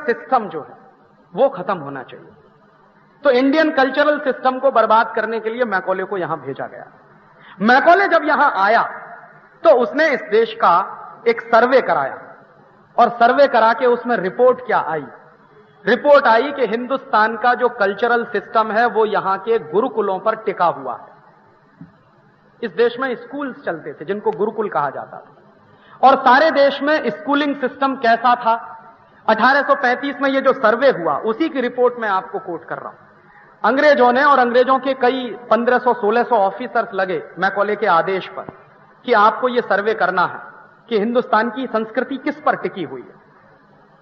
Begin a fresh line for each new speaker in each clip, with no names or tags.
System जो है वो खत्म होना चाहिए। तो इंडियन कल्चरल सिस्टम को बर्बाद करने के लिए मैकॉले को यहां भेजा गया। मैकॉले जब यहां आया तो उसने इस देश का एक सर्वे कराया और सर्वे करा के उसमें रिपोर्ट क्या आई? रिपोर्ट आई कि हिंदुस्तान का जो कल्चरल सिस्टम है वो यहां के गुरुकुलों पर टिका हुआ है। इस देश में स्कूल्स चलते थे जिनको गुरुकुल कहा जाता था, और सारे देश में स्कूलिंग सिस्टम कैसा था? 1835 में ये जो सर्वे हुआ उसी की रिपोर्ट मैं आपको कोट कर रहा हूं। अंग्रेजों ने और अंग्रेजों के कई 1500-1600 ऑफिसर्स लगे मैकॉले के आदेश पर कि आपको ये सर्वे करना है कि हिंदुस्तान की संस्कृति किस पर टिकी हुई है।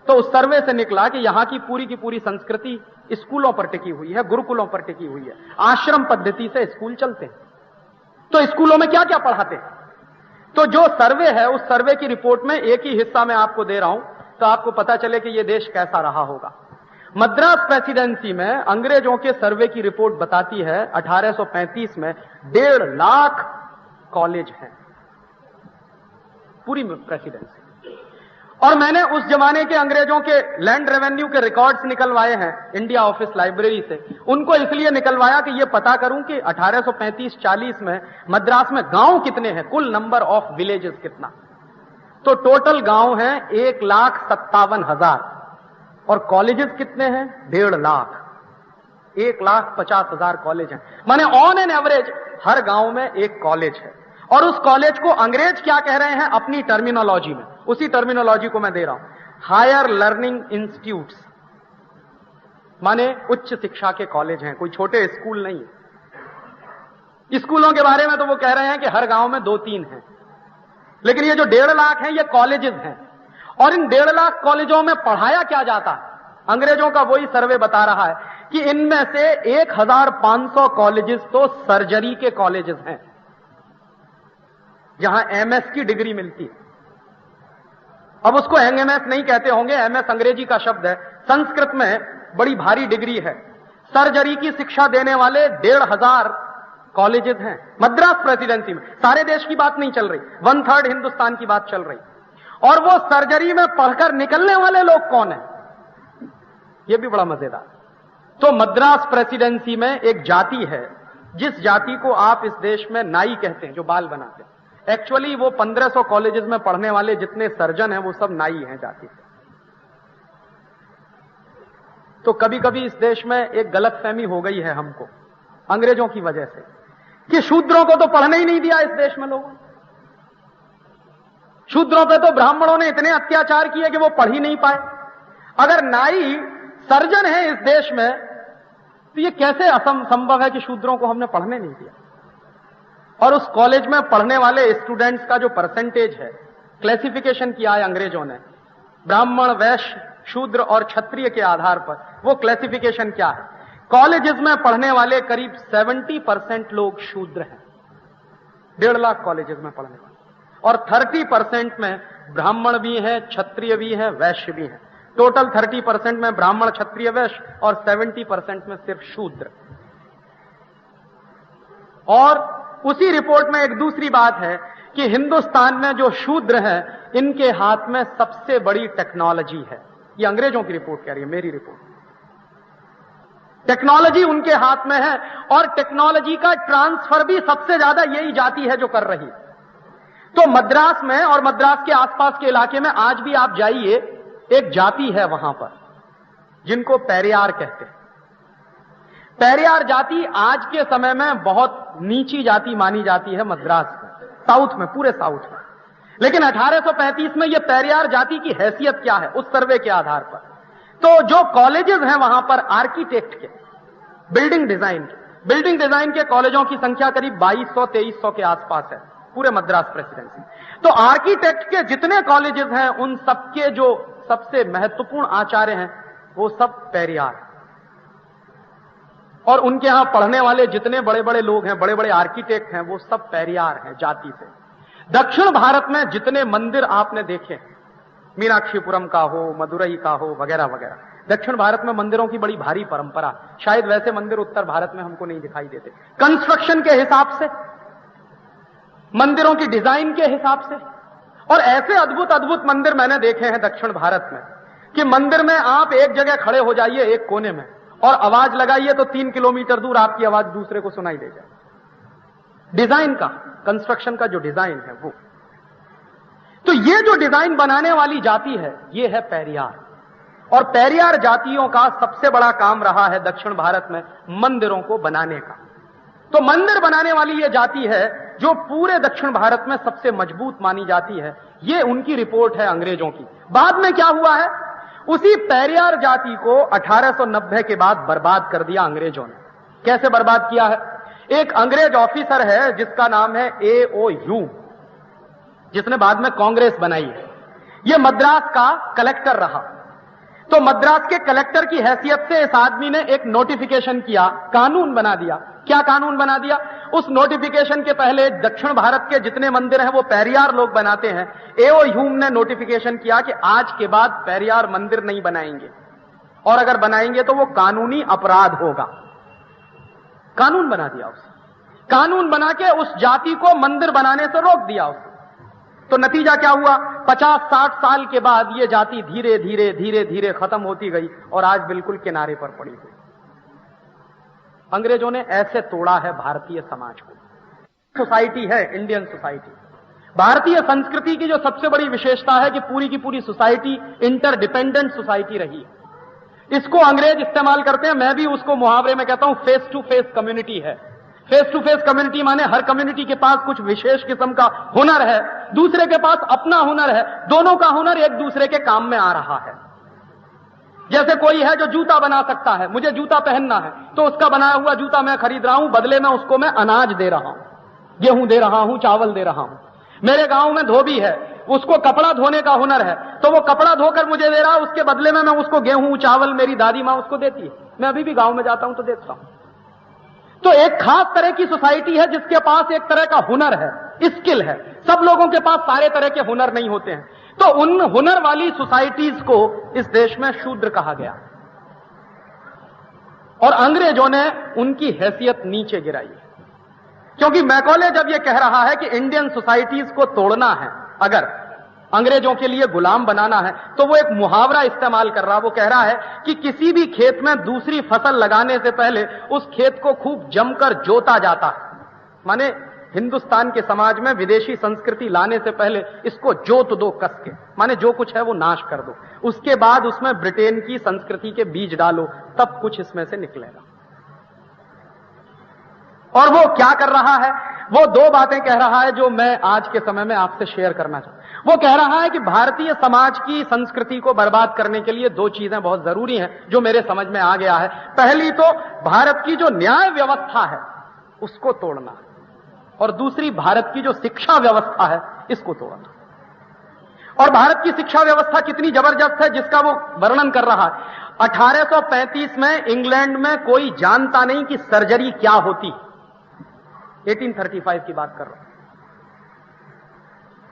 तो उस सर्वे से निकला कि यहां की पूरी संस्कृति स्कूलों पर टिकी हुई है, गुरुकुलों पर टिकी हुई है। आश्रम पद्धति से स्कूल चलते हैं। तो स्कूलों में क्या क्या पढ़ाते हैं? तो जो सर्वे है उस सर्वे की रिपोर्ट में एक ही हिस्सा मैं आपको दे रहा हूं तो आपको पता चले कि यह देश कैसा रहा होगा। मद्रास प्रेसिडेंसी में अंग्रेजों के सर्वे की रिपोर्ट बताती है 1835 में 1.5 लाख कॉलेज हैं पूरी प्रेसिडेंसी। और मैंने उस जमाने के अंग्रेजों के लैंड रेवेन्यू के रिकॉर्ड्स निकलवाए हैं इंडिया ऑफिस लाइब्रेरी से। उनको इसलिए निकलवाया कि यह पता करूं कि 1835-40 में मद्रास में गांव कितने हैं, कुल नंबर ऑफ विलेजेस कितना। तो टोटल गांव हैं 1,57,000 और कॉलेजेस कितने हैं? 1.5 लाख। 1,50,000 कॉलेज हैं। माने ऑन एन एवरेज हर गांव में एक कॉलेज है। और उस कॉलेज को अंग्रेज क्या कह रहे हैं अपनी टर्मिनोलॉजी में, उसी टर्मिनोलॉजी को मैं दे रहा हूं, हायर लर्निंग इंस्टीट्यूट्स, माने उच्च शिक्षा के कॉलेज हैं, कोई छोटे स्कूल नहीं है। स्कूलों के बारे में तो वो कह रहे हैं कि हर गांव में 2-3 हैं, लेकिन ये जो 1.5 लाख हैं ये कॉलेजेस हैं। और इन 1.5 लाख कॉलेजों में पढ़ाया क्या जाता है? अंग्रेजों का वही सर्वे बता रहा है कि इनमें से 1,500 कॉलेजेस तो सर्जरी के कॉलेजेस हैं जहां एमएस की डिग्री मिलती है। अब उसको एमएस नहीं कहते होंगे, एमएस अंग्रेजी का शब्द है, संस्कृत में बड़ी भारी डिग्री है। सर्जरी की शिक्षा देने वाले 1,500 कॉलेजेस हैं मद्रास प्रेसिडेंसी में। सारे देश की बात नहीं चल रही, 1/3 हिंदुस्तान की बात चल रही। और वो सर्जरी में पढ़कर निकलने वाले लोग कौन हैं? ये भी बड़ा मजेदार। तो मद्रास प्रेसिडेंसी में एक जाति है जिस जाति को आप इस देश में नाई कहते हैं, जो बाल बनाते हैं। एक्चुअली वो 1500 कॉलेजेस में पढ़ने वाले जितने सर्जन हैं वो सब नाई हैं जाति से। तो कभी कभी इस देश में एक गलतफहमी हो गई है हमको अंग्रेजों की वजह से कि शूद्रों को तो पढ़ने ही नहीं दिया इस देश में लोगों। शूद्रों पे तो ब्राह्मणों ने इतने अत्याचार किए कि वो पढ़ ही नहीं पाए। अगर नाई सर्जन है इस देश में तो ये कैसे असंभव है कि शूद्रों को हमने पढ़ने नहीं दिया? और उस कॉलेज में पढ़ने वाले स्टूडेंट्स का जो परसेंटेज है, क्लासिफिकेशन किया है अंग्रेजों ने ब्राह्मण, वैश्य, शूद्र और क्षत्रिय के आधार पर। वो क्लासिफिकेशन क्या है? कॉलेजेस में पढ़ने वाले करीब 70% लोग शूद्र हैं 1.5 लाख कॉलेजेस में पढ़ने वाले, और 30% में ब्राह्मण भी हैं, क्षत्रिय भी हैं, वैश्य भी हैं। टोटल 30% में ब्राह्मण, क्षत्रिय, वैश्य और 70% में सिर्फ शूद्र। और उसी रिपोर्ट में एक दूसरी बात है कि हिंदुस्तान में जो शूद्र हैं इनके हाथ में सबसे बड़ी टेक्नोलॉजी है। ये अंग्रेजों की रिपोर्ट कह रही है, मेरी रिपोर्ट। टेक्नोलॉजी उनके हाथ में है और टेक्नोलॉजी का ट्रांसफर भी सबसे ज्यादा यही जाति है जो कर रही है। तो मद्रास में और मद्रास के आसपास के इलाके में आज भी आप जाइए, एक जाति है वहां पर जिनको पेरियार कहते हैं। पेरियार जाति आज के समय में बहुत नीची जाति मानी जाती है मद्रास में, साउथ में, पूरे साउथ में। लेकिन 1835 में यह पेरियार जाति की हैसियत क्या है उस सर्वे के आधार पर? तो जो कॉलेजेस हैं वहां पर आर्किटेक्ट के, बिल्डिंग डिजाइन के कॉलेजों की संख्या करीब 2200-2300 के आसपास है पूरे मद्रास प्रेसिडेंसी। तो आर्किटेक्ट के जितने कॉलेजेस हैं उन सबके जो सबसे महत्वपूर्ण आचार्य हैं वो सब पेरियार हैं। और उनके यहां पढ़ने वाले जितने बड़े बड़े लोग हैं, बड़े बड़े आर्किटेक्ट हैं, वो सब पेरियार हैं जाति से। दक्षिण भारत में जितने मंदिर आपने देखे, मीनाक्षीपुरम का हो, मदुरई का हो, वगैरह वगैरह, दक्षिण भारत में मंदिरों की बड़ी भारी परंपरा। शायद वैसे मंदिर उत्तर भारत में हमको नहीं दिखाई देते, कंस्ट्रक्शन के हिसाब से, मंदिरों की डिजाइन के हिसाब से। और ऐसे अद्भुत अद्भुत मंदिर मैंने देखे हैं दक्षिण भारत में कि मंदिर में आप एक जगह खड़े हो जाइए एक कोने में और आवाज लगाइए तो 3 किलोमीटर दूर आपकी आवाज दूसरे को सुनाई दे जाए। डिजाइन का, कंस्ट्रक्शन का जो डिजाइन है वो। तो ये जो डिजाइन बनाने वाली जाति है ये है पेरियार। और पेरियार जातियों का सबसे बड़ा काम रहा है दक्षिण भारत में मंदिरों को बनाने का। तो मंदिर बनाने वाली ये जाति है जो पूरे दक्षिण भारत में सबसे मजबूत मानी जाती है। ये उनकी रिपोर्ट है अंग्रेजों की। बाद में क्या हुआ है, उसी पेरियार जाति को 1890 के बाद बर्बाद कर दिया अंग्रेजों ने। कैसे बर्बाद किया है? एक अंग्रेज ऑफिसर है जिसका नाम है A.O. ह्यूम, जिसने बाद में कांग्रेस बनाई है। यह मद्रास का कलेक्टर रहा। तो मद्रास के कलेक्टर की हैसियत से इस आदमी ने एक नोटिफिकेशन किया, कानून बना दिया। क्या कानून बना दिया? उस नोटिफिकेशन के पहले दक्षिण भारत के जितने मंदिर हैं वो पेरियार लोग बनाते हैं। A.O. ह्यूम ने नोटिफिकेशन किया कि आज के बाद पेरियार मंदिर नहीं बनाएंगे, और अगर बनाएंगे तो वो कानूनी अपराध होगा। कानून बना दिया उसने। कानून बना के उस जाति को मंदिर बनाने से रोक दिया उसने। तो नतीजा क्या हुआ? 50-60 साल के बाद ये जाति धीरे धीरे धीरे धीरे खत्म होती गई और आज बिल्कुल किनारे पर पड़ी हुई। अंग्रेजों ने ऐसे तोड़ा है भारतीय समाज को। सोसाइटी है इंडियन सोसाइटी। भारतीय संस्कृति की जो सबसे बड़ी विशेषता है कि पूरी की पूरी सोसाइटी इंटरडिपेंडेंट सोसाइटी रही है। इसको अंग्रेज इस्तेमाल करते हैं, मैं भी उसको मुहावरे में कहता हूं फेस टू फेस कम्युनिटी है। फेस टू फेस कम्युनिटी माने हर कम्युनिटी के पास कुछ विशेष किस्म का हुनर है, दूसरे के पास अपना हुनर है, दोनों का हुनर एक दूसरे के काम में आ रहा है। जैसे कोई है जो जूता बना सकता है, मुझे जूता पहनना है तो उसका बनाया हुआ जूता मैं खरीद रहा हूं, बदले में उसको मैं अनाज दे रहा हूं, गेहूं दे रहा हूं, चावल दे रहा हूं। मेरे गांव में धोबी है, उसको कपड़ा धोने का हुनर है तो वो कपड़ा धोकर मुझे दे रहा है, उसके बदले में मैं उसको गेहूं चावल मेरी दादी मां उसको देती है। मैं अभी भी गांव में जाता हूं तो देखता हूं। तो एक खास तरह की सोसाइटी है जिसके पास एक तरह का हुनर है, स्किल है। सब लोगों के पास सारे तरह के हुनर नहीं होते हैं। तो उन हुनर वाली सोसाइटीज को इस देश में शूद्र कहा गया और अंग्रेजों ने उनकी हैसियत नीचे गिराई। क्योंकि मैकॉले जब यह कह रहा है कि इंडियन सोसाइटीज को तोड़ना है, अगर अंग्रेजों के लिए गुलाम बनाना है, तो वो एक मुहावरा इस्तेमाल कर रहा। वो कह रहा है कि किसी भी खेत में दूसरी फसल लगाने से पहले उस खेत को खूब जमकर जोता जाता है। माने हिंदुस्तान के समाज में विदेशी संस्कृति लाने से पहले इसको जोत दो कस के, माने जो कुछ है वो नाश कर दो, उसके बाद उसमें ब्रिटेन की संस्कृति के बीज डालो, तब कुछ इसमें से निकलेगा। और वो क्या कर रहा है? वो दो बातें कह रहा है जो मैं आज के समय में आपसे शेयर करना चाहूं। वो कह रहा है कि भारतीय समाज की संस्कृति को बर्बाद करने के लिए दो चीजें बहुत जरूरी हैं जो मेरे समझ में आ गया है। पहली तो भारत की जो न्याय व्यवस्था है उसको तोड़ना, और दूसरी भारत की जो शिक्षा व्यवस्था है इसको तोड़ना। और भारत की शिक्षा व्यवस्था कितनी जबरदस्त है जिसका वो वर्णन कर रहा है। 1835 में इंग्लैंड में कोई जानता नहीं कि सर्जरी क्या होती। 1835 की बात कर रहा हूं।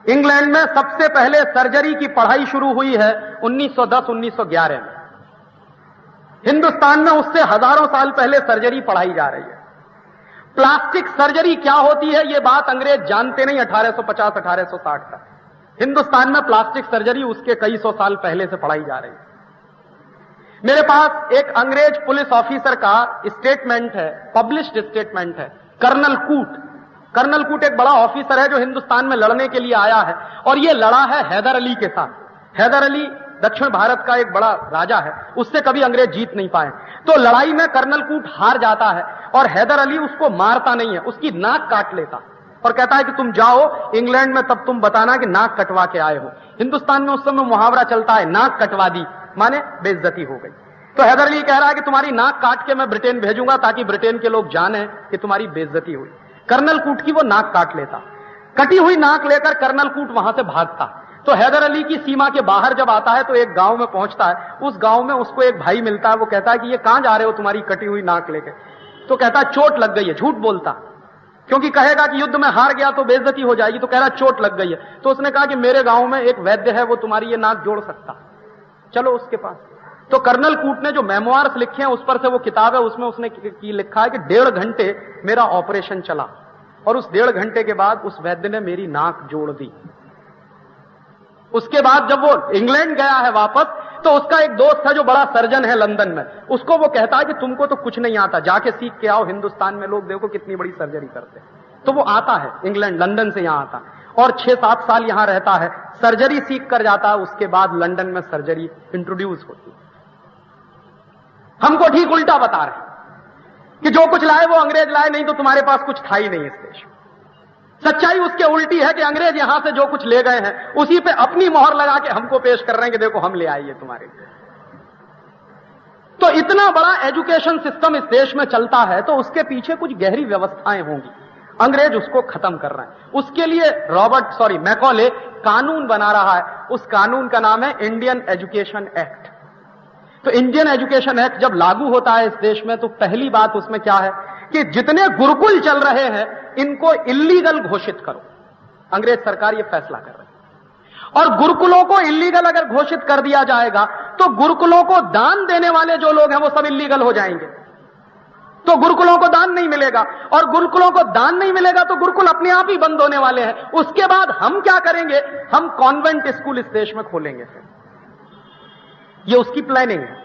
इंग्लैंड में सबसे पहले सर्जरी की पढ़ाई शुरू हुई है 1910-1911 में। हिंदुस्तान में उससे हजारों साल पहले सर्जरी पढ़ाई जा रही है। प्लास्टिक सर्जरी क्या होती है ये बात अंग्रेज जानते नहीं 1850-1860 तक। हिंदुस्तान में प्लास्टिक सर्जरी उसके कई सौ साल पहले से पढ़ाई जा रही है। मेरे पास एक अंग्रेज पुलिस ऑफिसर का स्टेटमेंट है, पब्लिश्ड स्टेटमेंट है। कर्नल कूट एक बड़ा ऑफिसर है जो हिंदुस्तान में लड़ने के लिए आया है, और ये लड़ा है हैदर अली के साथ। हैदर अली दक्षिण भारत का एक बड़ा राजा है, उससे कभी अंग्रेज जीत नहीं पाए। तो लड़ाई में कर्नल कूट हार जाता है और हैदर अली उसको मारता नहीं है, उसकी नाक काट लेता और कहता है कि तुम जाओ इंग्लैंड में, तब तुम बताना कि नाक कटवा के आए हो। हिंदुस्तान में उस समय मुहावरा चलता है, नाक कटवा दी माने बेइज्जती हो गई। तो हैदर अली कह रहा है कि तुम्हारी नाक काट के मैं ब्रिटेन भेजूंगा ताकि ब्रिटेन के लोग जाने कि तुम्हारी बेइज्जती हुई। कर्नल कूट की वो नाक काट लेता। कटी हुई नाक लेकर कर्नल कूट वहां से भागता। तो हैदर अली की सीमा के बाहर जब आता है तो एक गांव में पहुंचता है। उस गांव में उसको एक भाई मिलता है। वो कहता है कि ये कहां जा रहे हो तुम्हारी कटी हुई नाक लेके? तो कहता है चोट लग गई है। झूठ बोलता, क्योंकि कहेगा कि युद्ध में हार गया तो बेइज्जती हो जाएगी। तो कह रहा चोट लग गई है। तो उसने कहा कि मेरे गांव में एक वैद्य है, वो तुम्हारी ये नाक जोड़ सकता, चलो उसके पास। तो कर्नल कूट ने जो मेमोआर्स लिखे हैं उस पर से वो किताब है, उसमें उसने लिखा है कि 1.5 घंटे मेरा ऑपरेशन चला और उस 1.5 घंटे के बाद उस वैद्य ने मेरी नाक जोड़ दी। उसके बाद जब वो इंग्लैंड गया है वापस, तो उसका एक दोस्त है जो बड़ा सर्जन है लंदन में, उसको वो कहता है कि तुमको तो कुछ नहीं आता, जाके सीख के आओ, हिंदुस्तान में लोग देखो कितनी बड़ी सर्जरी करते हैं। तो वो आता है इंग्लैंड, लंदन से यहां आता और 6-7 साल यहां रहता है, सर्जरी सीख कर जाता है, उसके बाद लंदन में सर्जरी इंट्रोड्यूस होती है। हमको ठीक उल्टा बता रहे कि जो कुछ लाए वो अंग्रेज लाए, नहीं तो तुम्हारे पास कुछ था ही नहीं इस देश में। सच्चाई उसके उल्टी है कि अंग्रेज यहां से जो कुछ ले गए हैं उसी पे अपनी मोहर लगा के हमको पेश कर रहे हैं कि देखो हम ले आए ये तुम्हारे लिए। तो इतना बड़ा एजुकेशन सिस्टम इस देश में चलता है तो उसके पीछे कुछ गहरी व्यवस्थाएं होंगी, अंग्रेज उसको खत्म कर रहे हैं। उसके लिए मैकॉले कानून बना रहा है, उस कानून का नाम है इंडियन एजुकेशन एक्ट। तो इंडियन एजुकेशन एक्ट जब लागू होता है इस देश में तो पहली बात उसमें क्या है कि जितने गुरुकुल चल रहे हैं इनको इल्लीगल घोषित करो। अंग्रेज सरकार यह फैसला कर रही है और गुरुकुलों को इल्लीगल अगर घोषित कर दिया जाएगा तो गुरुकुलों को दान देने वाले जो लोग हैं वो सब इल्लीगल हो जाएंगे, तो गुरुकुलों को दान नहीं मिलेगा और गुरुकुलों को दान नहीं मिलेगा तो गुरुकुल अपने आप ही बंद होने वाले हैं। उसके बाद हम क्या करेंगे, हम कॉन्वेंट स्कूल इस देश में खोलेंगे। फिर ये उसकी प्लानिंग है।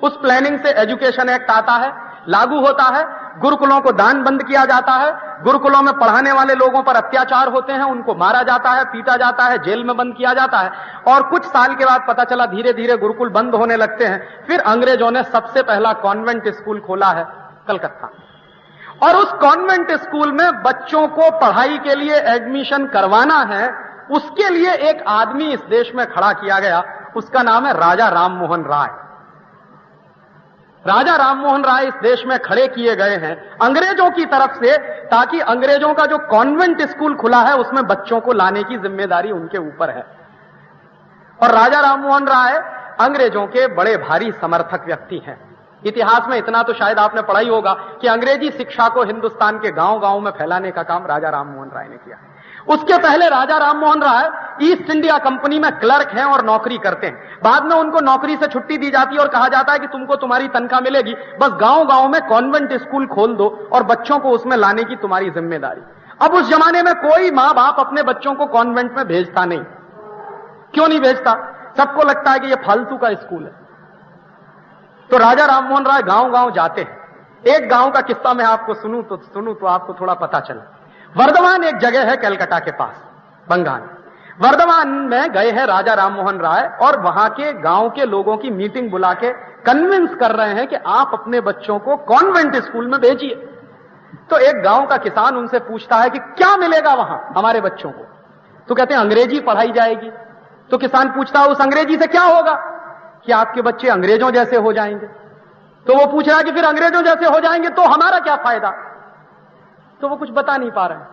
उस प्लानिंग से एजुकेशन एक्ट आता है, लागू होता है, गुरुकुलों को दान बंद किया जाता है, गुरुकुलों में पढ़ाने वाले लोगों पर अत्याचार होते हैं, उनको मारा जाता है, पीटा जाता है, जेल में बंद किया जाता है। और कुछ साल के बाद पता चला धीरे धीरे गुरुकुल बंद होने लगते हैं। फिर अंग्रेजों ने सबसे पहला कॉन्वेंट स्कूल खोला है कलकत्ता, और उस कॉन्वेंट स्कूल में बच्चों को पढ़ाई के लिए एडमिशन करवाना है, उसके लिए एक आदमी इस देश में खड़ा किया गया, उसका नाम है राजा राममोहन राय। राजा राममोहन राय इस देश में खड़े किए गए हैं अंग्रेजों की तरफ से, ताकि अंग्रेजों का जो कॉन्वेंट स्कूल खुला है उसमें बच्चों को लाने की जिम्मेदारी उनके ऊपर है। और राजा राममोहन राय अंग्रेजों के बड़े भारी समर्थक व्यक्ति हैं। इतिहास में इतना तो शायद आपने पढ़ा ही होगा कि अंग्रेजी शिक्षा को हिंदुस्तान के गांव-गांव में फैलाने का काम राजा राममोहन राय ने किया। उसके पहले Raja Rammohan Roy east India company में क्लर्क हैं और नौकरी करते हैं। बाद में उनको नौकरी से छुट्टी दी जाती है और कहा जाता है कि तुमको तुम्हारी तनख्वाह मिलेगी, बस गांव-गांव में कॉन्वेंट स्कूल खोल दो और बच्चों को उसमें लाने की तुम्हारी जिम्मेदारी। अब उस जमाने में कोई मां बाप अपने बच्चों को कॉन्वेंट में भेजता नहीं। क्यों नहीं भेजता? सबको लगता है कि यह फालतू का स्कूल है। तो राजा राममोहन राय गांव-गांव जाते हैं। एक गांव का किस्सा मैं आपको सुनूं तो आपको थोड़ा पता चले। वर्धमान एक जगह है कलकत्ता के पास, बंगाल। वर्धमान में गए हैं राजा राममोहन राय और वहां के गांव के लोगों की मीटिंग बुला के कन्विंस कर रहे हैं कि आप अपने बच्चों को कॉन्वेंट स्कूल में भेजिए। तो एक गांव का किसान उनसे पूछता है कि क्या मिलेगा वहां हमारे बच्चों को? तो कहते हैं अंग्रेजी पढ़ाई जाएगी। तो किसान पूछता है उस अंग्रेजी से क्या होगा? कि आपके बच्चे अंग्रेजों जैसे हो जाएंगे। तो वो पूछ रहा है कि फिर अंग्रेजों जैसे हो जाएंगे तो हमारा क्या फायदा? तो वो कुछ बता नहीं पा रहे हैं।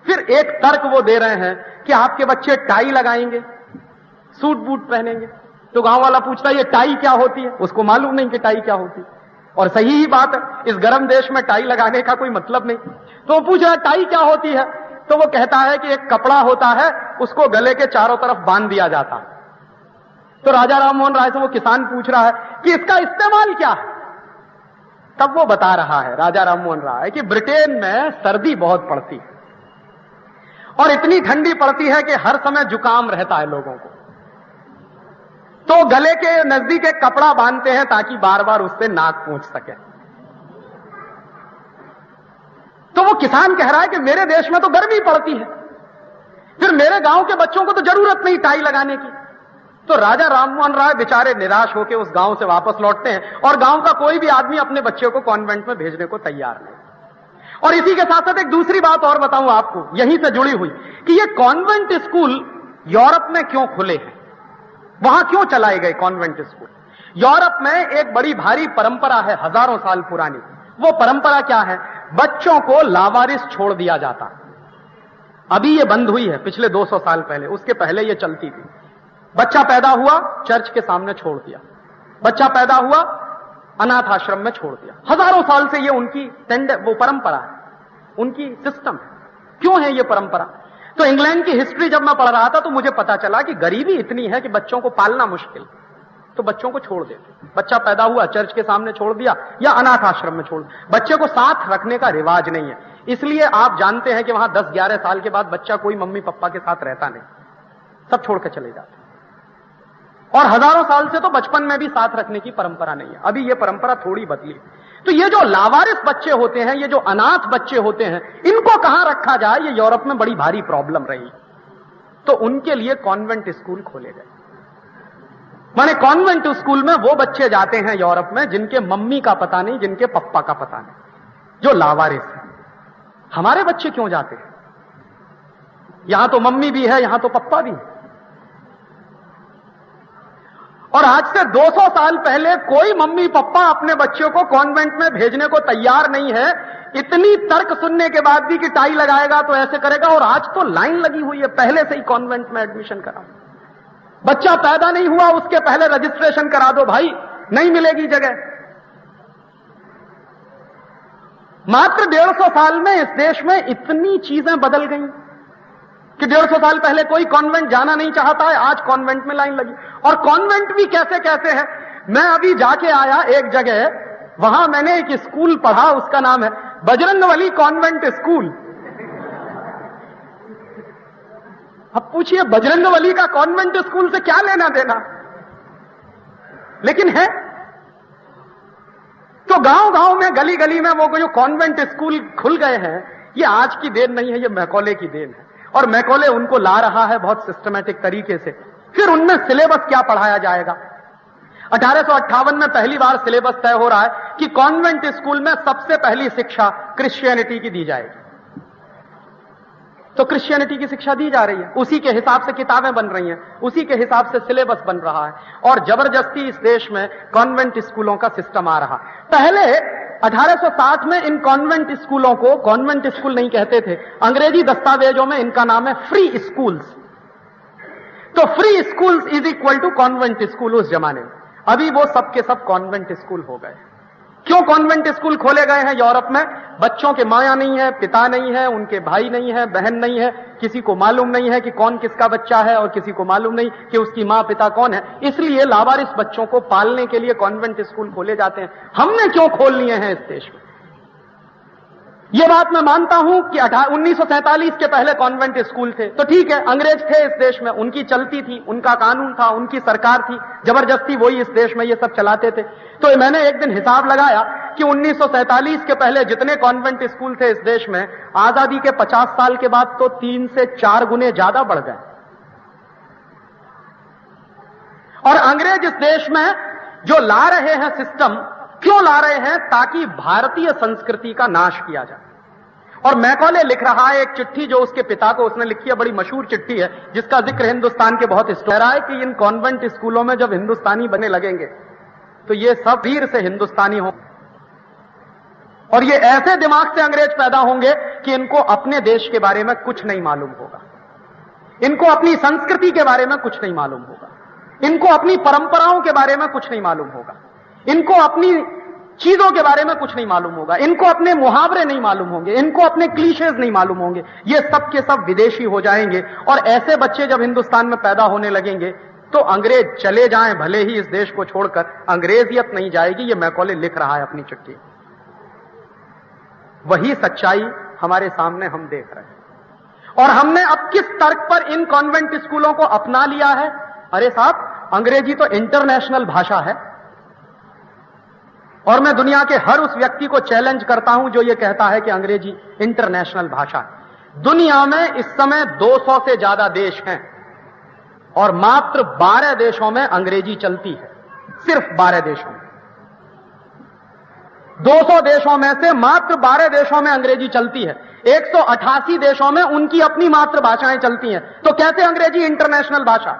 फिर एक तर्क वो दे रहे हैं कि आपके बच्चे टाई लगाएंगे, सूट बूट पहनेंगे। तो गांव वाला पूछता है ये टाई क्या होती है? उसको मालूम नहीं कि टाई क्या होती है, और सही ही बात है, इस गर्म देश में टाई लगाने का कोई मतलब नहीं। तो वो पूछ रहा है टाई क्या होती है? तो वो कहता है कि एक कपड़ा होता है, उसको गले के चारों तरफ बांध दिया जाता है। तो राजा राममोहन राय से वो किसान पूछ रहा है कि इसका इस्तेमाल क्या है? तब वो बता रहा है राजा राममोहन राय कि ब्रिटेन में सर्दी बहुत पड़ती है और इतनी ठंडी पड़ती है कि हर समय जुकाम रहता है लोगों को, तो गले के नजदीक एक कपड़ा बांधते हैं ताकि बार बार उससे नाक पोंछ सके। तो वो किसान कह रहा है कि मेरे देश में तो गर्मी पड़ती है, फिर मेरे गांव के बच्चों को तो जरूरत नहीं टाई लगाने की। तो राजा राममोहन राय बेचारे निराश होकर उस गांव से वापस लौटते हैं और गांव का कोई भी आदमी अपने बच्चे को कॉन्वेंट में भेजने को तैयार नहीं। और इसी के साथ साथ एक दूसरी बात और बताऊं आपको, यहीं से जुड़ी हुई, कि ये कॉन्वेंट स्कूल यूरोप में क्यों खुले हैं, वहां क्यों चलाए गए कॉन्वेंट स्कूल? यूरोप में एक बड़ी भारी परंपरा है, हजारों साल पुरानी। वो परंपरा क्या है? बच्चों को लावारिस छोड़ दिया जाता। अभी ये बंद हुई है पिछले 200 साल पहले, उसके पहले ये चलती थी। बच्चा पैदा हुआ, चर्च के सामने छोड़ दिया। बच्चा पैदा हुआ, अनाथ आश्रम में छोड़ दिया। हजारों साल से ये उनकी वो परंपरा है, उनकी सिस्टम है। क्यों है ये परंपरा? तो इंग्लैंड की हिस्ट्री जब मैं पढ़ रहा था तो मुझे पता चला कि गरीबी इतनी है कि बच्चों को पालना मुश्किल, तो बच्चों को छोड़ देते। बच्चा पैदा हुआ, चर्च के सामने छोड़ दिया या अनाथ आश्रम में छोड़ दिया। बच्चे को साथ रखने का रिवाज नहीं है, इसलिए आप जानते हैं कि वहां 10-11 साल के बाद बच्चा कोई मम्मी पापा के साथ रहता नहीं, सब छोड़ के चले जाते। और हजारों साल से तो बचपन में भी साथ रखने की परंपरा नहीं है। अभी ये परंपरा थोड़ी बदली। तो ये जो लावारिस बच्चे होते हैं, ये जो अनाथ बच्चे होते हैं, इनको कहां रखा जाए, ये यूरोप में बड़ी भारी प्रॉब्लम रही। तो उनके लिए कॉन्वेंट स्कूल खोले गए। माने कॉन्वेंट स्कूल में वो बच्चे जाते हैं यूरोप में जिनके मम्मी का पता नहीं, जिनके पप्पा का पता नहीं, जो लावारिस है। हमारे बच्चे क्यों जाते हैं? यहां तो मम्मी भी है, यहां तो पप्पा भी है। और आज से 200 साल पहले कोई मम्मी पापा अपने बच्चों को कॉन्वेंट में भेजने को तैयार नहीं है। इतनी तर्क सुनने के बाद भी कि टाई लगाएगा तो ऐसे करेगा, और आज तो लाइन लगी हुई है पहले से ही कॉन्वेंट में एडमिशन करा। बच्चा पैदा नहीं हुआ उसके पहले रजिस्ट्रेशन करा दो भाई, नहीं मिलेगी जगह। मात्र 150 साल में इस देश में इतनी चीजें बदल गई कि 150 साल पहले कोई कॉन्वेंट जाना नहीं चाहता है, आज कॉन्वेंट में लाइन लगी। और कॉन्वेंट भी कैसे कैसे है। मैं अभी जाके आया एक जगह, वहां मैंने एक स्कूल पढ़ा, उसका नाम है बजरंगबली कॉन्वेंट स्कूल। अब पूछिए बजरंगबली का कॉन्वेंट स्कूल से क्या लेना देना, लेकिन है। तो गांव गांव में, गली गली में वो जो कॉन्वेंट स्कूल खुल गए हैं, ये आज की देन नहीं है, ये मैकॉले की देन है। और मैकॉले उनको ला रहा है बहुत सिस्टमैटिक तरीके से। फिर उनमें सिलेबस क्या पढ़ाया जाएगा। 1858 में पहली बार सिलेबस तय हो रहा है कि कॉन्वेंट स्कूल में सबसे पहली शिक्षा क्रिश्चियनिटी की दी जाएगी। तो क्रिश्चियनिटी की शिक्षा दी जा रही है, उसी के हिसाब से किताबें बन रही हैं, उसी के हिसाब से सिलेबस बन रहा है, और जबरदस्ती इस देश में कॉन्वेंट स्कूलों का सिस्टम आ रहा। पहले 1860 में इन कॉन्वेंट स्कूलों को कॉन्वेंट स्कूल नहीं कहते थे, अंग्रेजी दस्तावेजों में इनका नाम है फ्री स्कूल्स। तो free schools is equal to convent school उस जमाने में। अभी वो सब के सब कॉन्वेंट स्कूल हो गए। क्यों कॉन्वेंट स्कूल खोले गए हैं यूरोप में? बच्चों के माया नहीं है, पिता नहीं है, उनके भाई नहीं है, बहन नहीं है, किसी को मालूम नहीं है कि कौन किसका बच्चा है, और किसी को मालूम नहीं कि उसकी मां पिता कौन है। इसलिए लावारिस बच्चों को पालने के लिए कॉन्वेंट स्कूल खोले जाते हैं। हमने क्यों खोल लिए हैं इस देश में? यह बात मैं मानता हूं कि 1947 के पहले कॉन्वेंट स्कूल थे, तो ठीक है, अंग्रेज थे इस देश में, उनकी चलती थी, उनका कानून था, उनकी सरकार थी, जबरदस्ती वही इस देश में ये सब चलाते थे। तो मैंने एक दिन हिसाब लगाया कि 1947 के पहले जितने कॉन्वेंट स्कूल थे इस देश में, आजादी के 50 साल के बाद तो 3 से 4 गुने ज्यादा बढ़ गए। और अंग्रेज इस देश में जो ला रहे हैं सिस्टम, क्यों ला रहे हैं? ताकि भारतीय संस्कृति का नाश किया जाए। और मैकॉले लिख रहा है एक चिट्ठी जो उसके पिता को उसने लिखी है, बड़ी मशहूर चिट्ठी है जिसका जिक्र हिंदुस्तान के बहुत कह रहा है कि इन कॉन्वेंट स्कूलों में जब हिंदुस्तानी बनने लगेंगे तो ये सब वीर से हिंदुस्तानी होंगे, और ये ऐसे दिमाग से अंग्रेज पैदा होंगे कि इनको अपने देश के बारे में कुछ नहीं मालूम होगा, इनको अपनी संस्कृति के बारे में कुछ नहीं मालूम होगा, इनको अपनी परंपराओं के बारे में कुछ नहीं मालूम होगा, इनको अपनी चीजों के बारे में कुछ नहीं मालूम होगा, इनको अपने मुहावरे नहीं मालूम होंगे, इनको अपने क्लीशेज नहीं मालूम होंगे। ये सब के सब विदेशी हो जाएंगे। और ऐसे बच्चे जब हिंदुस्तान में पैदा होने लगेंगे तो अंग्रेज चले जाएं भले ही इस देश को छोड़कर, अंग्रेजियत नहीं जाएगी। ये मैकॉले लिख रहा है अपनी चिट्ठी। वही सच्चाई हमारे सामने हम देख रहे हैं। और हमने अब किस तर्क पर इन कॉन्वेंट स्कूलों को अपना लिया है? अरे साहब, अंग्रेजी तो इंटरनेशनल भाषा है, और मैं दुनिया के हर उस व्यक्ति को चैलेंज करता हूं जो ये कहता है कि अंग्रेजी इंटरनेशनल भाषा है। दुनिया में इस समय 200 से ज्यादा देश हैं, और मात्र 12 देशों में अंग्रेजी चलती है, सिर्फ 12 देशों में। 200 देशों में से मात्र 12 देशों में अंग्रेजी चलती है। 188 देशों में उनकी अपनी मातृभाषाएं चलती हैं। तो कैसे अंग्रेजी इंटरनेशनल भाषा?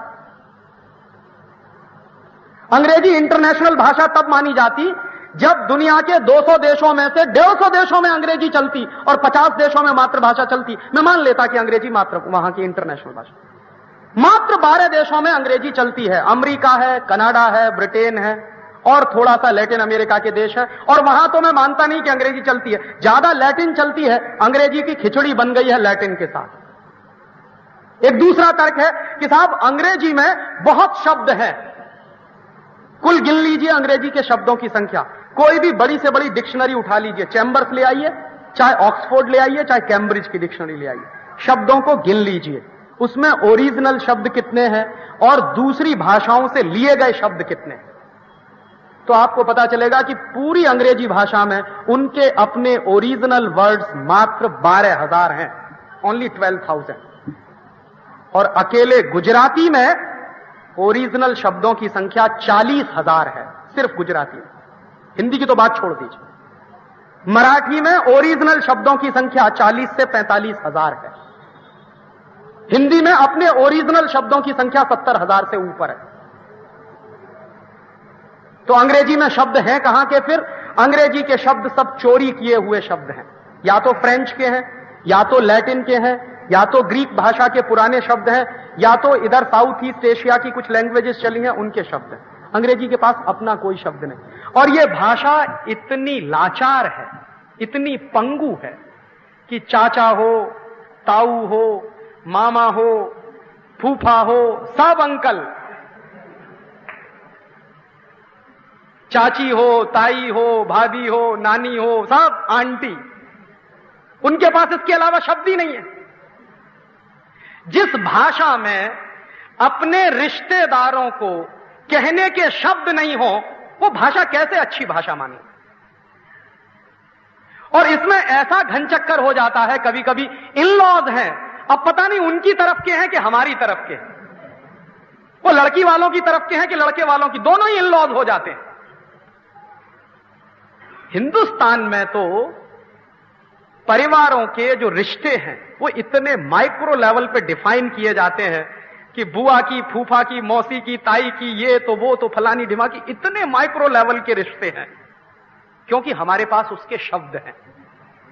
अंग्रेजी इंटरनेशनल भाषा तब मानी जाती जब दुनिया के 200 देशों में से 150 देशों में अंग्रेजी चलती और 50 देशों में मातृभाषा चलती। मैं मान लेता कि अंग्रेजी मात्र वहां की इंटरनेशनल भाषा। मात्र 12 देशों में अंग्रेजी चलती है। अमेरिका है, कनाडा है, ब्रिटेन है, और थोड़ा सा लैटिन अमेरिका के देश है। और वहां तो मैं मानता नहीं कि अंग्रेजी चलती है, ज्यादा लैटिन चलती है। अंग्रेजी की खिचड़ी बन गई है लैटिन के साथ। एक दूसरा तर्क है कि साहब अंग्रेजी में बहुत शब्द हैं, कुल गिन लीजिए अंग्रेजी के शब्दों की संख्या। कोई भी बड़ी से बड़ी डिक्शनरी उठा लीजिए, चैम्बर्स ले आइए, चाहे ऑक्सफोर्ड ले आइए, चाहे कैम्ब्रिज की डिक्शनरी ले आइए, शब्दों को गिन लीजिए, उसमें ओरिजिनल शब्द कितने हैं और दूसरी भाषाओं से लिए गए शब्द कितने हैं, तो आपको पता चलेगा कि पूरी अंग्रेजी भाषा में उनके अपने ओरिजिनल वर्ड्स मात्र 12,000 हैं, ओनली 12,000। और अकेले गुजराती में ओरिजिनल शब्दों की संख्या 40,000 है, सिर्फ गुजराती में। हिंदी की तो बात छोड़ दीजिए। मराठी में ओरिजिनल शब्दों की संख्या 40 से 45,000 है। हिंदी में अपने ओरिजिनल शब्दों की संख्या 70,000 से ऊपर है। तो अंग्रेजी में शब्द हैं कहां के? फिर अंग्रेजी के शब्द सब चोरी किए हुए शब्द हैं, या तो फ्रेंच के हैं, या तो लैटिन के हैं, या तो ग्रीक भाषा के पुराने शब्द हैं, या तो इधर साउथ ईस्ट एशिया की कुछ लैंग्वेजेस चली हैं उनके शब्द हैं। अंग्रेजी के पास अपना कोई शब्द नहीं। और यह भाषा इतनी लाचार है, इतनी पंगु है कि चाचा हो, ताऊ हो, मामा हो, फूफा हो, सब अंकल, चाची हो, ताई हो, भाभी हो, नानी हो, सब आंटी, उनके पास इसके अलावा शब्द ही नहीं है। जिस भाषा में अपने रिश्तेदारों को कहने के शब्द नहीं हो, वो भाषा कैसे अच्छी भाषा मानी? और इसमें ऐसा घनचक्कर हो जाता है, कभी कभी इन लॉज हैं, अब पता नहीं उनकी तरफ के हैं कि हमारी तरफ के हैं, वो लड़की वालों की तरफ के हैं कि लड़के वालों की, दोनों ही इन लॉज हो जाते हैं। हिंदुस्तान में तो परिवारों के जो रिश्ते हैं वो इतने माइक्रो लेवल पे डिफाइन किए जाते हैं कि बुआ की, फूफा की, मौसी की, ताई की, ये तो वो तो फलानी ढिमा की, इतने माइक्रो लेवल के रिश्ते हैं क्योंकि हमारे पास उसके शब्द हैं,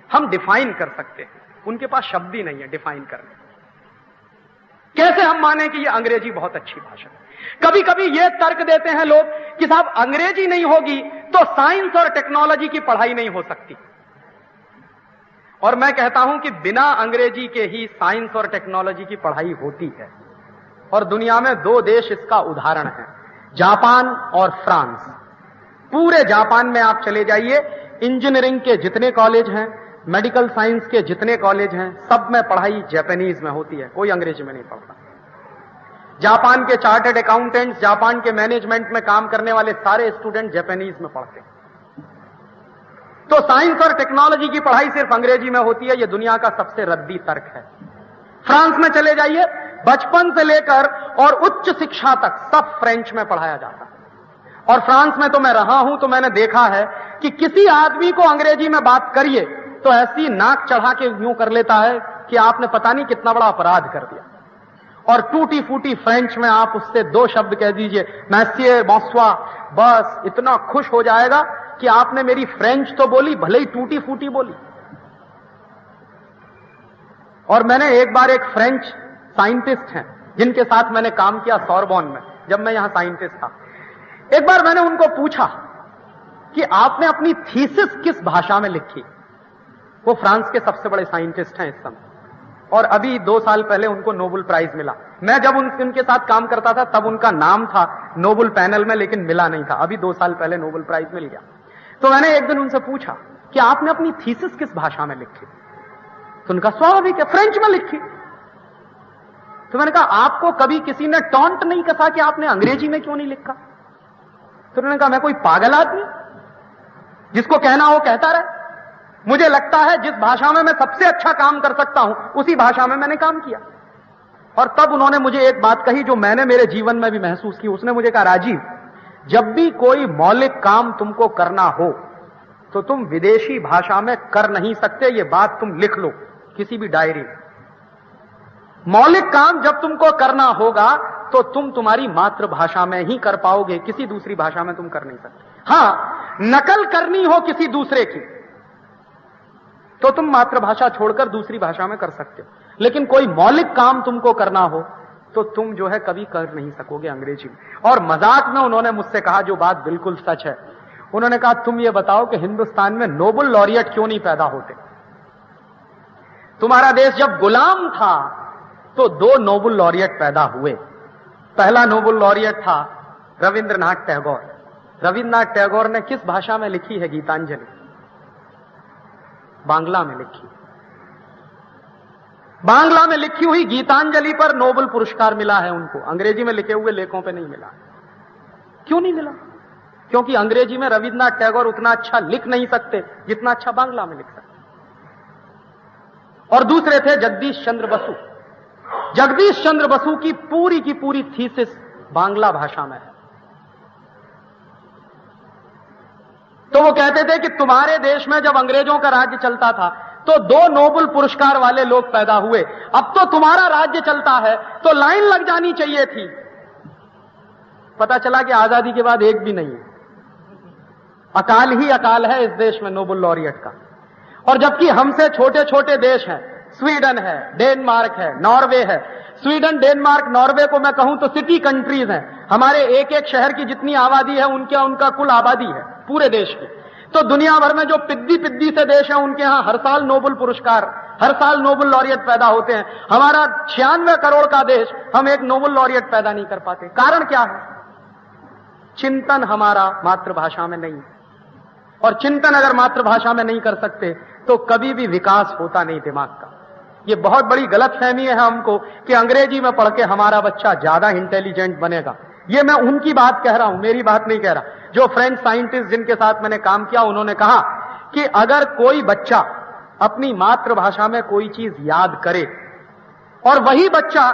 हम डिफाइन कर सकते हैं। उनके पास शब्द ही नहीं है डिफाइन करने। कैसे हम माने कि ये अंग्रेजी बहुत अच्छी भाषा है? कभी कभी ये तर्क देते हैं लोग कि साहब अंग्रेजी नहीं होगी तो साइंस और टेक्नोलॉजी की पढ़ाई नहीं हो सकती। और मैं कहता हूं कि बिना अंग्रेजी के ही साइंस और टेक्नोलॉजी की पढ़ाई होती है। और दुनिया में दो देश इसका उदाहरण है, जापान और फ्रांस। पूरे जापान में आप चले जाइए, इंजीनियरिंग के जितने कॉलेज हैं, मेडिकल साइंस के जितने कॉलेज हैं, सब में पढ़ाई जापानीज में होती है, कोई अंग्रेजी में नहीं पढ़ता। जापान के चार्टर्ड अकाउंटेंट्स, जापान के मैनेजमेंट में काम करने वाले सारे स्टूडेंट जापानीज में पढ़ते हैं। तो साइंस और टेक्नोलॉजी की पढ़ाई सिर्फ अंग्रेजी में होती है, यह दुनिया का सबसे रद्दी तर्क है। फ्रांस में चले जाइए, बचपन से लेकर और उच्च शिक्षा तक सब फ्रेंच में पढ़ाया जाता है। और फ्रांस में तो मैं रहा हूं, तो मैंने देखा है कि किसी आदमी को अंग्रेजी में बात करिए तो ऐसी नाक चढ़ा के यूं कर लेता है कि आपने पता नहीं कितना बड़ा अपराध कर दिया। और टूटी फूटी फ्रेंच में आप उससे दो शब्द कह दीजिए, मैसिए, बॉन्सोir, बस इतना खुश हो जाएगा कि आपने मेरी फ्रेंच तो बोली, भले ही टूटी फूटी बोली। और मैंने एक बार एक फ्रेंच साइंटिस्ट हैं जिनके साथ मैंने काम किया सोरबोन में, जब मैं यहां साइंटिस्ट था, एक बार मैंने उनको पूछा कि आपने अपनी थीसिस किस भाषा में लिखी? वो फ्रांस के सबसे बड़े साइंटिस्ट हैं इस समय, और अभी 2 साल पहले उनको नोबेल प्राइज मिला। मैं जब उनके साथ काम करता था तब उनका नाम था नोबेल पैनल में, लेकिन मिला नहीं था। अभी 2 साल पहले नोबेल प्राइज मिल गया। तो मैंने एक दिन उनसे पूछा कि आपने अपनी थीसिस किस भाषा में लिखी? तो उनका स्वाभाविक है, फ्रेंच में लिखी। तो मैंने कहा, आपको कभी किसी ने टॉन्ट नहीं कसा कि आपने अंग्रेजी में क्यों नहीं लिखा? तो उन्होंने कहा, मैं कोई पागल आदमी जिसको कहना हो कहता रहे। मुझे लगता है जिस भाषा में मैं सबसे अच्छा काम कर सकता हूं उसी भाषा में मैंने काम किया। और तब उन्होंने मुझे एक बात कही जो मैंने मेरे जीवन में भी महसूस की। उसने मुझे कहा, राजीव, जब भी कोई मौलिक काम तुमको करना हो तो तुम विदेशी भाषा में कर नहीं सकते, ये बात तुम लिख लो किसी भी डायरी में। मौलिक काम जब तुमको करना होगा तो तुम तुम्हारी मातृभाषा में ही कर पाओगे, किसी दूसरी भाषा में तुम कर नहीं सकते। हां, नकल करनी हो किसी दूसरे की तो तुम मातृभाषा छोड़कर दूसरी भाषा में कर सकते हो, लेकिन कोई मौलिक काम तुमको करना हो तो तुम जो है कभी कर नहीं सकोगे अंग्रेजी में। और मजाक में उन्होंने मुझसे कहा, जो बात बिल्कुल सच है, उन्होंने कहा, तुम ये बताओ कि हिंदुस्तान में नोबेल लॉरिएट क्यों नहीं पैदा होते? तुम्हारा देश जब गुलाम था तो 2 नोबेल लॉरिएट पैदा हुए। पहला नोबेल लॉरिएट था रविंद्रनाथ टैगोर। रविंद्रनाथ टैगोर ने किस भाषा में लिखी है गीतांजलि? बांग्ला में लिखी। बांग्ला में लिखी हुई गीतांजलि पर नोबेल पुरस्कार मिला है उनको, अंग्रेजी में लिखे हुए लेखों पे नहीं मिला। क्यों नहीं मिला? क्योंकि अंग्रेजी में रविन्द्रनाथ टैगोर उतना अच्छा लिख नहीं सकते जितना अच्छा बांग्ला में लिख सकते। और दूसरे थे जगदीश चंद्र बसु। जगदीश चंद्र बसु की पूरी थीसिस बांग्ला भाषा में है। तो वो कहते थे कि तुम्हारे देश में जब अंग्रेजों का राज्य चलता था तो 2 नोबेल पुरस्कार वाले लोग पैदा हुए, अब तो तुम्हारा राज्य चलता है तो लाइन लग जानी चाहिए थी। पता चला कि आजादी के बाद एक भी नहीं है। अकाल ही अकाल है इस देश में नोबेल लॉरिएट का। और जबकि हमसे छोटे छोटे देश हैं, स्वीडन है, डेनमार्क है, नॉर्वे है। स्वीडन, डेनमार्क, नॉर्वे को मैं कहूं तो सिटी कंट्रीज हैं। हमारे एक एक शहर की जितनी आबादी है उनका कुल आबादी है पूरे देश की। तो दुनिया भर में जो पिद्दी से देश हैं उनके यहां हर साल नोबेल पुरस्कार, हर साल नोबेल लॉरिएट पैदा होते हैं। हमारा 96 करोड़ का देश, हम एक नोबेल लॉरिएट पैदा नहीं कर पाते। कारण क्या है? चिंतन हमारा मातृभाषा में नहीं। और चिंतन अगर मातृभाषा में नहीं कर सकते तो कभी भी विकास होता नहीं दिमाग का। ये बहुत बड़ी गलतफहमी है हमको कि अंग्रेजी में पढ़ के हमारा बच्चा ज्यादा इंटेलिजेंट बनेगा। ये मैं उनकी बात कह रहा हूं, मेरी बात नहीं कह रहा। जो फ्रेंच साइंटिस्ट जिनके साथ मैंने काम किया उन्होंने कहा कि अगर कोई बच्चा अपनी मातृभाषा में कोई चीज याद करे और वही बच्चा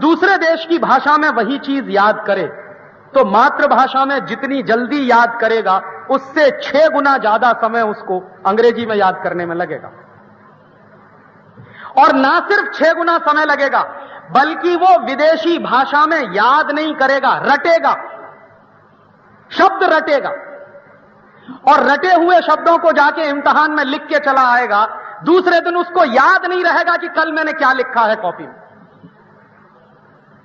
दूसरे देश की भाषा में वही चीज याद करे तो मातृभाषा में जितनी जल्दी याद करेगा उससे 6 गुना ज्यादा समय उसको अंग्रेजी में याद करने में लगेगा। और ना सिर्फ 6 गुना समय लगेगा बल्कि वो विदेशी भाषा में याद नहीं करेगा, रटेगा, शब्द रटेगा। और रटे हुए शब्दों को जाके इम्तिहान में लिख के चला आएगा। दूसरे दिन उसको याद नहीं रहेगा कि कल मैंने क्या लिखा है कॉपी में।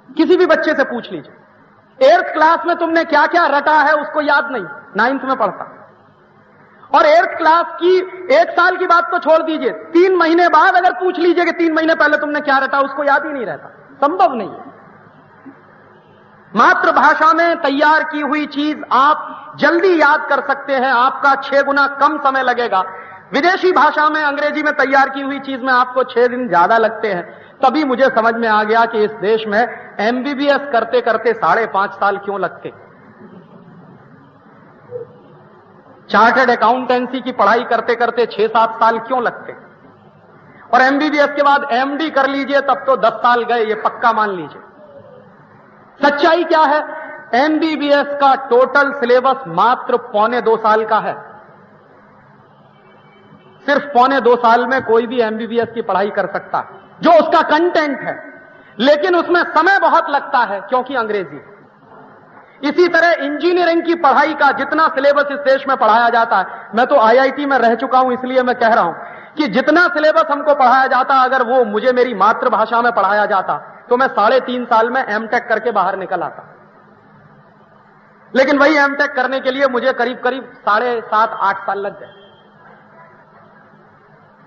किसी भी बच्चे से पूछ लीजिए 8th क्लास में तुमने क्या क्या रटा है, उसको याद नहीं, 9th में पढ़ता। और 8th क्लास की 1 साल की बात तो छोड़ दीजिए, 3 महीने बाद अगर पूछ लीजिए कि 3 महीने पहले तुमने क्या रटा, उसको याद ही नहीं रहता। संभव नहीं है। मातृभाषा में तैयार की हुई चीज आप जल्दी याद कर सकते हैं, आपका 6 गुना कम समय लगेगा। विदेशी भाषा में, अंग्रेजी में तैयार की हुई चीज में आपको 6 दिन ज्यादा लगते हैं। तभी मुझे समझ में आ गया कि इस देश में MBBS करते करते 5.5 साल क्यों लगते, चार्टर्ड अकाउंटेंसी की पढ़ाई करते करते 6-7 साल क्यों लगते, और MBBS के बाद MD कर लीजिए तब तो 10 साल गए, ये पक्का मान लीजिए। सच्चाई क्या है? MBBS का टोटल सिलेबस मात्र 1.25 साल का है। सिर्फ 1.25 साल में कोई भी MBBS की पढ़ाई कर सकता है, जो उसका कंटेंट है। लेकिन उसमें समय बहुत लगता है क्योंकि अंग्रेजी। इसी तरह इंजीनियरिंग की पढ़ाई का जितना सिलेबस इस देश में पढ़ाया जाता है, मैं तो IIT में रह चुका हूं इसलिए मैं कह रहा हूं कि जितना सिलेबस हमको पढ़ाया जाता, अगर वो मुझे मेरी मातृभाषा में पढ़ाया जाता तो मैं 3.5 साल में MTech करके बाहर निकल आता। लेकिन वही MTech करने के लिए मुझे करीब 7.5-8 साल लग गए।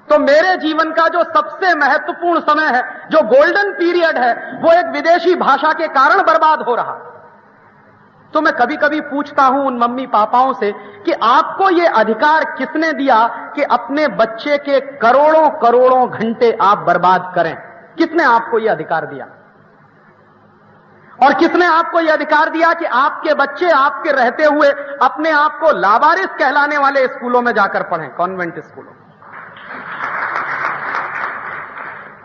तो मेरे जीवन का जो सबसे महत्वपूर्ण समय है, जो गोल्डन पीरियड है, वो एक विदेशी भाषा के कारण बर्बाद हो रहा। तो मैं कभी कभी पूछता हूं उन मम्मी पापाओं से कि आपको ये अधिकार किसने दिया कि अपने बच्चे के करोड़ों करोड़ों घंटे आप बर्बाद करें? किसने आपको ये अधिकार दिया? और किसने आपको यह अधिकार दिया कि आपके बच्चे आपके रहते हुए अपने आप को लावारिस कहलाने वाले स्कूलों में जाकर पढ़ें, कॉन्वेंट स्कूलों?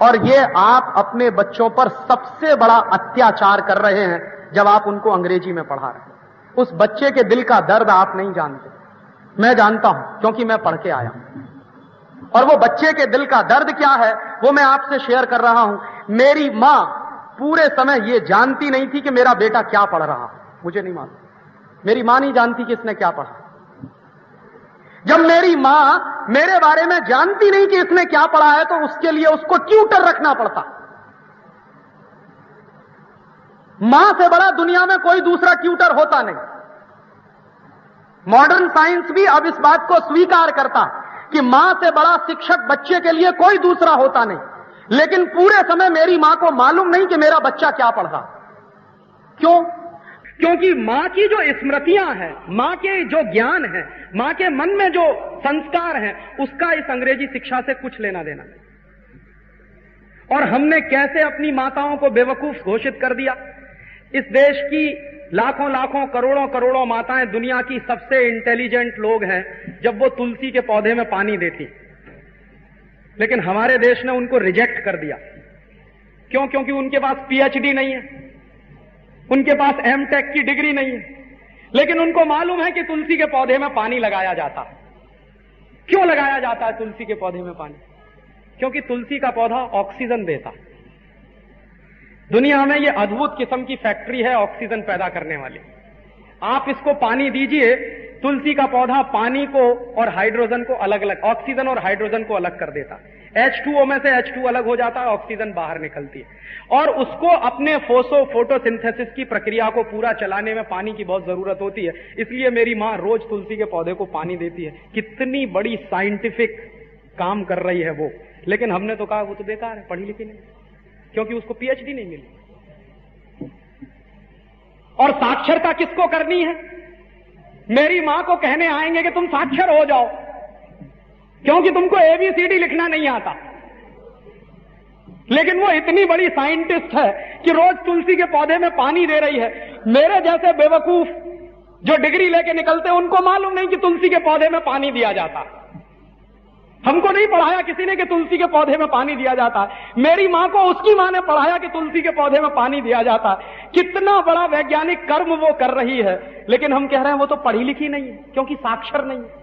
और ये आप अपने बच्चों पर सबसे बड़ा अत्याचार कर रहे हैं जब आप उनको अंग्रेजी में पढ़ा रहे हैं। उस बच्चे के दिल का दर्द आप नहीं जानते, मैं जानता हूं क्योंकि मैं पढ़ के आया हूं। और वो बच्चे के दिल का दर्द क्या है वो मैं आपसे शेयर कर रहा हूं। मेरी मां पूरे समय ये जानती नहीं थी कि मेरा बेटा क्या पढ़ रहा, मुझे नहीं मालूम। मेरी मां नहीं जानती कि इसने क्या पढ़ा। जब मेरी मां मेरे बारे में जानती नहीं कि इसने क्या पढ़ा है तो उसके लिए उसको ट्यूटर रखना पड़ता। मां से बड़ा दुनिया में कोई दूसरा ट्यूटर होता नहीं। मॉडर्न साइंस भी अब इस बात को स्वीकार करता कि मां से बड़ा शिक्षक बच्चे के लिए कोई दूसरा होता नहीं। लेकिन पूरे समय मेरी मां को मालूम नहीं कि मेरा बच्चा क्या पढ़ रहा। क्यों? क्योंकि मां की जो स्मृतियां हैं, मां के जो ज्ञान है, मां के मन में जो संस्कार है, उसका इस अंग्रेजी शिक्षा से कुछ लेना देना नहीं। और हमने कैसे अपनी माताओं को बेवकूफ घोषित कर दिया। इस देश की लाखों लाखों करोड़ों करोड़ों माताएं दुनिया की सबसे इंटेलिजेंट लोग हैं जब वो तुलसी के पौधे में पानी देती, लेकिन हमारे देश ने उनको रिजेक्ट कर दिया। क्यों? क्योंकि उनके पास पीएचडी नहीं है, उनके पास एमटेक की डिग्री नहीं है, लेकिन उनको मालूम है कि तुलसी के पौधे में पानी लगाया जाता है। क्यों लगाया जाता है तुलसी के पौधे में पानी? क्योंकि तुलसी का पौधा ऑक्सीजन देता। दुनिया में ये अद्भुत किस्म की फैक्ट्री है ऑक्सीजन पैदा करने वाली। आप इसको पानी दीजिए, तुलसी का पौधा पानी को और हाइड्रोजन को अलग अलग, ऑक्सीजन और हाइड्रोजन को अलग कर देता। H2O में से H2 अलग हो जाता है, ऑक्सीजन बाहर निकलती है, और उसको अपने फोटोसिंथेसिस की प्रक्रिया को पूरा चलाने में पानी की बहुत जरूरत होती है। इसलिए मेरी मां रोज तुलसी के पौधे को पानी देती है। कितनी बड़ी साइंटिफिक काम कर रही है वो। लेकिन हमने तो कहा वो तो बेकार है, पढ़ी लिखी नहीं, क्योंकि उसको पीएचडी नहीं मिली। और साक्षरता किसको करनी है? मेरी मां को कहने आएंगे कि तुम साक्षर हो जाओ, क्योंकि तुमको एबीसीडी लिखना नहीं आता। लेकिन वो इतनी बड़ी साइंटिस्ट है कि रोज तुलसी के पौधे में पानी दे रही है। मेरे जैसे बेवकूफ जो डिग्री लेके निकलते हैं, उनको मालूम नहीं कि तुलसी के पौधे में पानी दिया जाता। हमको नहीं पढ़ाया किसी ने कि तुलसी के पौधे में पानी दिया जाता है। मेरी मां को उसकी मां ने पढ़ाया कि तुलसी के पौधे में पानी दिया जाता है। कितना बड़ा वैज्ञानिक कर्म वो कर रही है, लेकिन हम कह रहे हैं वो तो पढ़ी लिखी नहीं है, क्योंकि साक्षर नहीं है।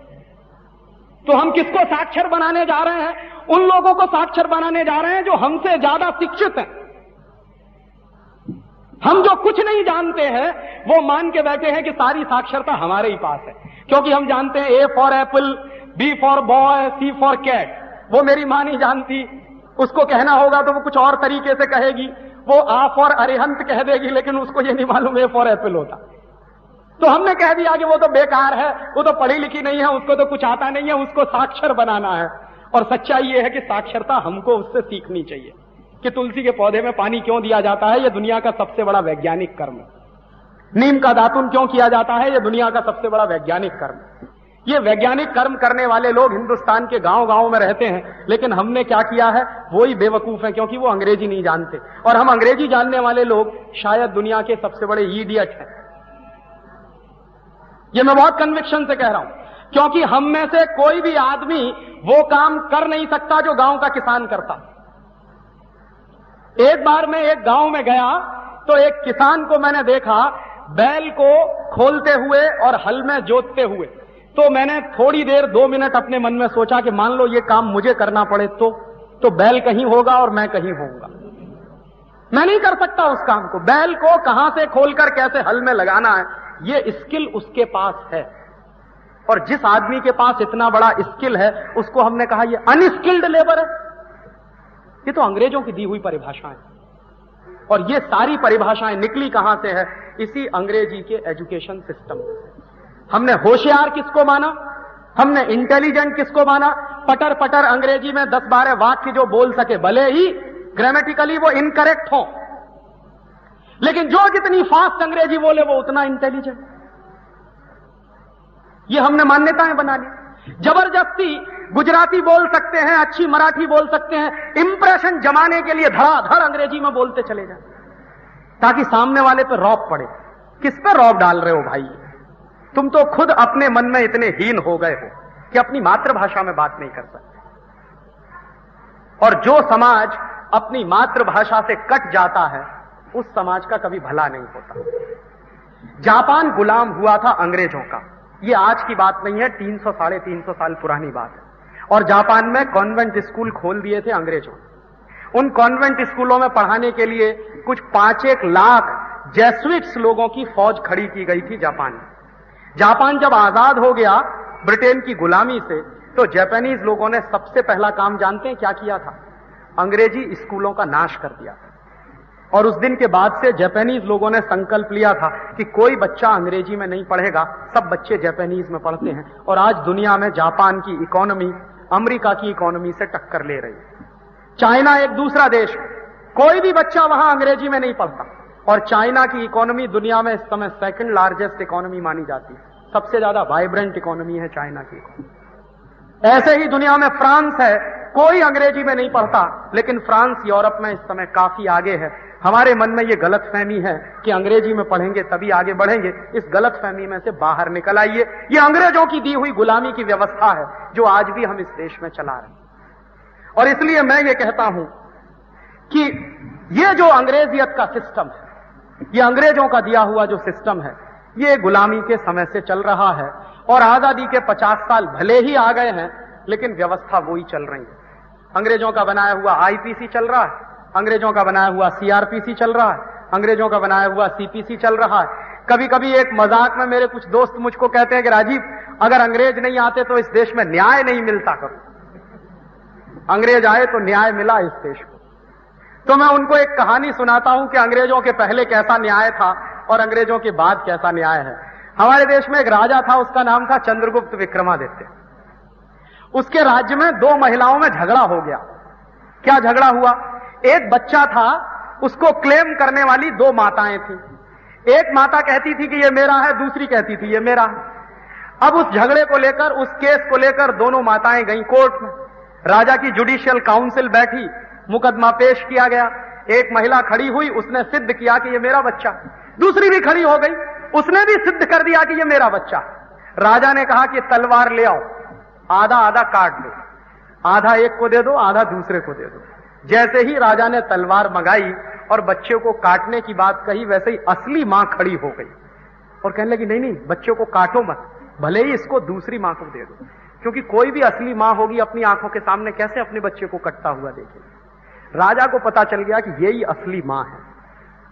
तो हम किसको साक्षर बनाने जा रहे हैं? उन लोगों को साक्षर बनाने जा रहे हैं जो हमसे ज्यादा शिक्षित हैं। हम जो कुछ नहीं जानते हैं वो मान के बैठे हैं कि सारी साक्षरता हमारे ही पास है, क्योंकि हम जानते हैं A for apple, B for boy, C for cat. वो मेरी मां नहीं जानती, उसको कहना होगा तो वो कुछ और तरीके से कहेगी। वो आ फॉर अरिहंत कह देगी, लेकिन उसको ये नहीं मालूम ए फॉर एप्पल होता। तो हमने कह दिया कि वो तो बेकार है, वो तो पढ़ी लिखी नहीं है, उसको तो कुछ आता नहीं है, उसको साक्षर बनाना है। और सच्चाई ये है कि साक्षरता हमको उससे सीखनी चाहिए कि तुलसी के पौधे में पानी क्यों दिया जाता है। यह दुनिया का सबसे बड़ा वैज्ञानिक कर्म है। नीम का दातुन क्यों किया जाता है? यह दुनिया का सबसे बड़ा वैज्ञानिक कर्म है। ये वैज्ञानिक कर्म करने वाले लोग हिंदुस्तान के गांव गांव में रहते हैं, लेकिन हमने क्या किया है? वो ही बेवकूफ है, क्योंकि वो अंग्रेजी नहीं जानते। और हम अंग्रेजी जानने वाले लोग शायद दुनिया के सबसे बड़े इडियट हैं। ये मैं बहुत कन्विक्शन से कह रहा हूं, क्योंकि हम में से कोई भी आदमी वो काम कर नहीं सकता जो गांव का किसान करता। एक बार मैं एक गांव में गया तो एक किसान को मैंने देखा बैल को खोलते हुए और हल में जोतते हुए। तो मैंने थोड़ी देर 2 मिनट अपने मन में सोचा कि मान लो ये काम मुझे करना पड़े तो बैल कहीं होगा और मैं कहीं होऊंगा। मैं नहीं कर सकता उस काम को। बैल को कहां से खोलकर कैसे हल में लगाना है, ये स्किल उसके पास है। और जिस आदमी के पास इतना बड़ा स्किल है, उसको हमने कहा ये अनस्किल्ड लेबर है। ये तो अंग्रेजों की दी हुई परिभाषाएं, और ये सारी परिभाषाएं निकली कहां से है? इसी अंग्रेजी के एजुकेशन सिस्टम से। हमने होशियार किसको माना, हमने इंटेलिजेंट किसको माना? पटर पटर अंग्रेजी में 10-12 वाक्य जो बोल सके, भले ही ग्रामेटिकली वो इनकरेक्ट हो, लेकिन जो जितनी फास्ट अंग्रेजी बोले वो उतना इंटेलिजेंट। ये हमने मान्यताएं बना ली। जबरदस्ती गुजराती बोल सकते हैं, अच्छी मराठी बोल सकते हैं, इंप्रेशन जमाने के लिए धड़ाधड़ अंग्रेजी में बोलते चले जाए, ताकि सामने वाले पे रौब पड़े। किस पे रौब डाल रहे हो भाई? तुम तो खुद अपने मन में इतने हीन हो गए हो कि अपनी मातृभाषा में बात नहीं कर सकते। और जो समाज अपनी मातृभाषा से कट जाता है, उस समाज का कभी भला नहीं होता। जापान गुलाम हुआ था अंग्रेजों का। ये आज की बात नहीं है, 300 साढ़े 300 साल पुरानी बात है। और जापान में कॉन्वेंट स्कूल खोल दिए थे अंग्रेजों। उन कॉन्वेंट स्कूलों में पढ़ाने के लिए कुछ 5-1 लाख जेसुइट्स लोगों की फौज खड़ी की गई थी जापान में। जापान जब आजाद हो गया ब्रिटेन की गुलामी से, तो जापानीज लोगों ने सबसे पहला काम जानते हैं क्या किया था? अंग्रेजी स्कूलों का नाश कर दिया। और उस दिन के बाद से जापानीज लोगों ने संकल्प लिया था कि कोई बच्चा अंग्रेजी में नहीं पढ़ेगा, सब बच्चे जापानीज में पढ़ते हैं। और आज दुनिया में जापान की इकोनॉमी अमेरिका की इकोनॉमी से टक्कर ले रही है। चाइना एक दूसरा देश, कोई भी बच्चा वहां अंग्रेजी में नहीं पढ़ता। और चाइना की इकोनॉमी दुनिया में इस समय 2nd लार्जेस्ट इकोनॉमी मानी जाती है। सबसे ज्यादा वाइब्रेंट इकोनॉमी है चाइना की इकोनॉमी। ऐसे ही दुनिया में फ्रांस है, कोई अंग्रेजी में नहीं पढ़ता, लेकिन फ्रांस यूरोप में इस समय काफी आगे है। हमारे मन में ये गलतफहमी है कि अंग्रेजी में पढ़ेंगे तभी आगे बढ़ेंगे। इस गलतफहमी में से बाहर निकल आइए। ये अंग्रेजों की दी हुई गुलामी की व्यवस्था है जो आज भी हम इस देश में चला रहे हैं। और इसलिए मैं ये कहता हूं कि ये जो अंग्रेजियत का सिस्टम है, ये अंग्रेजों का दिया हुआ जो सिस्टम है, ये गुलामी के समय से चल रहा है। और आजादी के 50 साल भले ही आ गए हैं, लेकिन व्यवस्था वही चल रही है। अंग्रेजों का बनाया हुआ आईपीसी चल रहा है, अंग्रेजों का बनाया हुआ सीआरपीसी चल रहा है, अंग्रेजों का बनाया हुआ सीपीसी चल रहा है। कभी कभी एक मजाक में मेरे कुछ दोस्त मुझको कहते हैं कि राजीव, अगर अंग्रेज नहीं आते तो इस देश में न्याय नहीं मिलता। करो अंग्रेज आए तो न्याय मिला इस देश को। तो मैं उनको एक कहानी सुनाता हूं कि अंग्रेजों के पहले कैसा न्याय था और अंग्रेजों के बाद कैसा न्याय है। हमारे देश में एक राजा था, उसका नाम था चंद्रगुप्त विक्रमादित्य। उसके राज्य में 2 महिलाओं में झगड़ा हो गया। क्या झगड़ा हुआ? एक बच्चा था, उसको क्लेम करने वाली 2 माताएं थी। एक माता कहती थी कि ये मेरा है, दूसरी कहती थी ये मेरा है। अब उस झगड़े को लेकर, उस केस को लेकर दोनों माताएं गई कोर्ट में। राजा की जुडिशियल काउंसिल बैठी, मुकदमा पेश किया गया। एक महिला खड़ी हुई, उसने सिद्ध किया कि ये मेरा बच्चा। दूसरी भी खड़ी हो गई, उसने भी सिद्ध कर दिया कि ये मेरा बच्चा। राजा ने कहा कि तलवार ले आओ, आधा आधा काट दो, आधा एक को दे दो, आधा दूसरे को दे दो। जैसे ही राजा ने तलवार मंगाई और बच्चे को काटने की बात कही, वैसे ही असली मां खड़ी हो गई और कहने लगी, नहीं नहीं, बच्चे को काटो मत, भले ही इसको दूसरी मां को दे दो। क्योंकि कोई भी असली मां होगी अपनी आंखों के सामने कैसे अपने बच्चे को कटता हुआ देखेगी। राजा को पता चल गया कि यही असली मां है,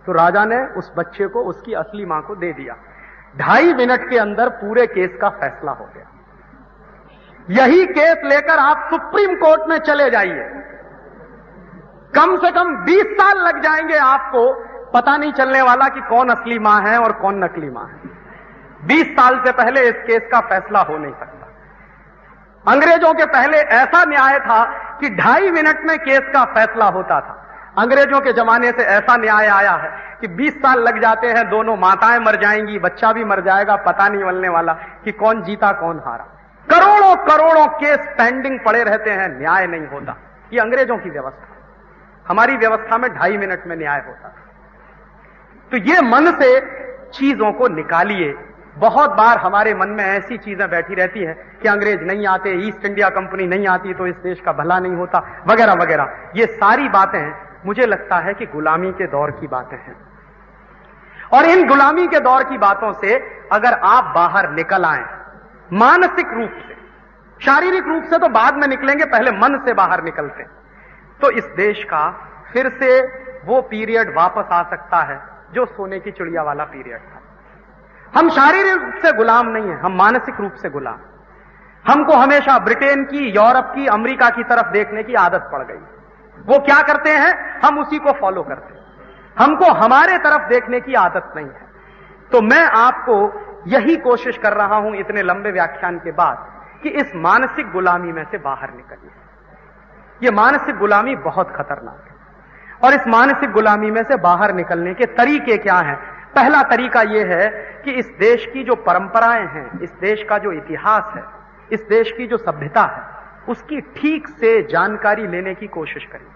तो राजा ने उस बच्चे को उसकी असली मां को दे दिया। 2.5 मिनट के अंदर पूरे केस का फैसला हो गया। यही केस लेकर आप सुप्रीम कोर्ट में चले जाइए, कम से कम 20 साल लग जाएंगे आपको, पता नहीं चलने वाला कि कौन असली मां है और कौन नकली मां है। 20 साल से पहले इस केस का फैसला हो नहीं सकता। अंग्रेजों के पहले ऐसा न्याय था कि 2.5 मिनट में केस का फैसला होता था। अंग्रेजों के जमाने से ऐसा न्याय आया है कि 20 साल लग जाते हैं, दोनों माताएं मर जाएंगी, बच्चा भी मर जाएगा, पता नहीं चलने वाला कि कौन जीता कौन हारा। करोड़ों करोड़ों केस पेंडिंग पड़े रहते हैं, न्याय नहीं होता। ये अंग्रेजों की व्यवस्था। हमारी व्यवस्था में 2.5 मिनट में न्याय होता। तो ये मन से चीजों को निकालिए। बहुत बार हमारे मन में ऐसी चीजें बैठी रहती है कि अंग्रेज नहीं आते, ईस्ट इंडिया कंपनी नहीं आती तो इस देश का भला नहीं होता, वगैरह वगैरह। ये सारी बातें मुझे लगता है कि गुलामी के दौर की बातें हैं। और इन गुलामी के दौर की बातों से अगर आप बाहर निकल आए मानसिक रूप से, शारीरिक रूप से तो बाद में निकलेंगे, पहले मन से बाहर निकलते हैं, तो इस देश का फिर से वो पीरियड वापस आ सकता है जो सोने की चिड़िया वाला पीरियड था। हम शारीरिक रूप से गुलाम नहीं है, हम मानसिक रूप से गुलाम। हमको हमेशा ब्रिटेन की, यूरोप की, अमेरिका की तरफ देखने की आदत पड़ गई। वो क्या करते हैं, हम उसी को फॉलो करते हैं। हमको हमारे तरफ देखने की आदत नहीं है। तो मैं आपको यही कोशिश कर रहा हूं इतने लंबे व्याख्यान के बाद कि इस मानसिक गुलामी में से बाहर निकलिए। ये मानसिक गुलामी बहुत खतरनाक है और इस मानसिक गुलामी में से बाहर निकलने के तरीके क्या हैं? पहला तरीका यह है कि इस देश की जो परंपराएं हैं, इस देश का जो इतिहास है, इस देश की जो सभ्यता है, उसकी ठीक से जानकारी लेने की कोशिश करिए।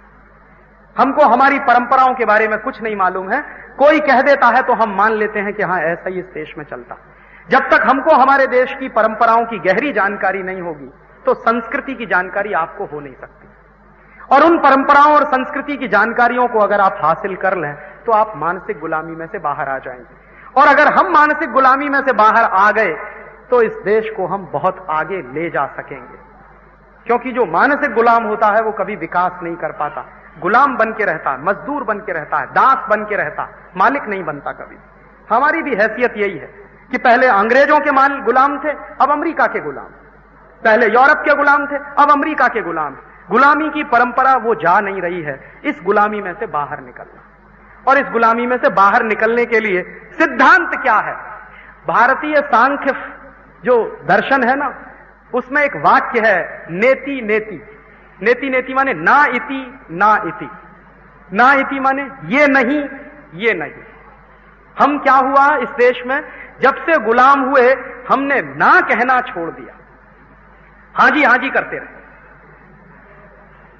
हमको हमारी परंपराओं के बारे में कुछ नहीं मालूम है, कोई कह देता है तो हम मान लेते हैं कि हां ऐसा ही इस देश में चलता। जब तक हमको हमारे देश की परंपराओं की गहरी जानकारी नहीं होगी तो संस्कृति की जानकारी आपको हो नहीं सकती। और उन परंपराओं और संस्कृति की जानकारियों को अगर आप हासिल कर लें तो आप मानसिक गुलामी में से बाहर आ जाएंगे। और अगर हम मानसिक गुलामी में से बाहर आ गए तो इस देश को हम बहुत आगे ले जा सकेंगे। क्योंकि जो मानसिक गुलाम होता है वो कभी विकास नहीं कर पाता, गुलाम बन के रहता है, मजदूर बन के रहता है, दास बन के रहता है, मालिक नहीं बनता कभी। हमारी भी हैसियत यही है कि पहले अंग्रेजों के गुलाम थे, अब अमेरिका के गुलाम, पहले यूरोप के गुलाम थे, अब अमेरिका के गुलाम। गुलामी की परंपरा वो जा नहीं रही है। इस गुलामी में से बाहर निकलना, और इस गुलामी में से बाहर निकलने के लिए सिद्धांत क्या है? भारतीय सांख्य जो दर्शन है ना, उसमें एक वाक्य है, नेति नेति। नेति नेति माने ना इति ना इति। ना इति माने ये नहीं ये नहीं। हम क्या हुआ इस देश में, जब से गुलाम हुए हमने ना कहना छोड़ दिया, हां जी करते रहे।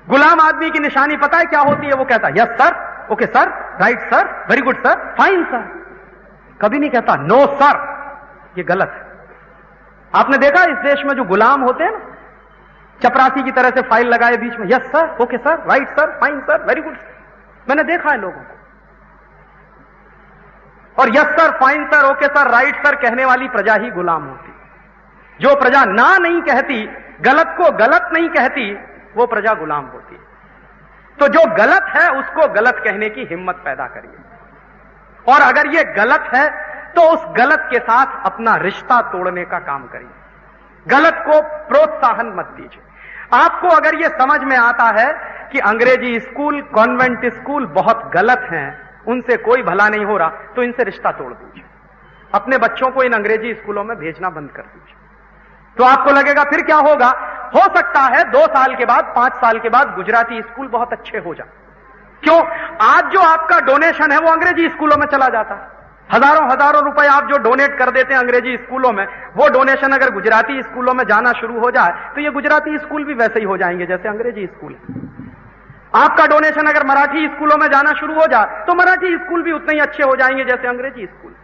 गुलाम आदमी की निशानी पता है क्या होती है? वो कहता है yes sir, okay sir, right sir, very good sir, fine sir. कभी नहीं कहता नो सर, ये गलत है। आपने देखा इस देश में जो गुलाम होते हैं ना, चपरासी की तरह से फाइल लगाए बीच में, yes sir, okay sir, right sir, fine sir, very good sir. मैंने देखा है लोगों को। और yes sir, fine sir, okay sir, right sir कहने वाली प्रजा ही गुलाम होती। जो प्रजा ना नहीं कहती, गलत को गलत नहीं कहती, वो प्रजा गुलाम होती है। तो जो गलत है उसको गलत कहने की हिम्मत पैदा करिए, और अगर ये गलत है तो उस गलत के साथ अपना रिश्ता तोड़ने का काम करिए। गलत को प्रोत्साहन मत दीजिए। आपको अगर ये समझ में आता है कि अंग्रेजी स्कूल, कॉन्वेंट स्कूल बहुत गलत हैं, उनसे कोई भला नहीं हो रहा, तो इनसे रिश्ता तोड़ दीजिए। अपने बच्चों को इन अंग्रेजी स्कूलों में भेजना बंद कर दीजिए। तो आपको लगेगा फिर क्या होगा? हो सकता है 2 साल के बाद, 5 साल के बाद गुजराती स्कूल बहुत अच्छे हो जाए। क्यों? आज जो आपका डोनेशन है वो अंग्रेजी स्कूलों में चला जाता है। हजारों रुपए आप जो डोनेट कर देते हैं अंग्रेजी स्कूलों में, वो डोनेशन अगर गुजराती स्कूलों में जाना शुरू हो जाए तो ये गुजराती स्कूल भी वैसे ही हो जाएंगे जैसे अंग्रेजी स्कूल है। आपका डोनेशन अगर मराठी स्कूलों में जाना शुरू हो जाए तो मराठी स्कूल भी उतने ही अच्छे हो जाएंगे जैसे अंग्रेजी स्कूल।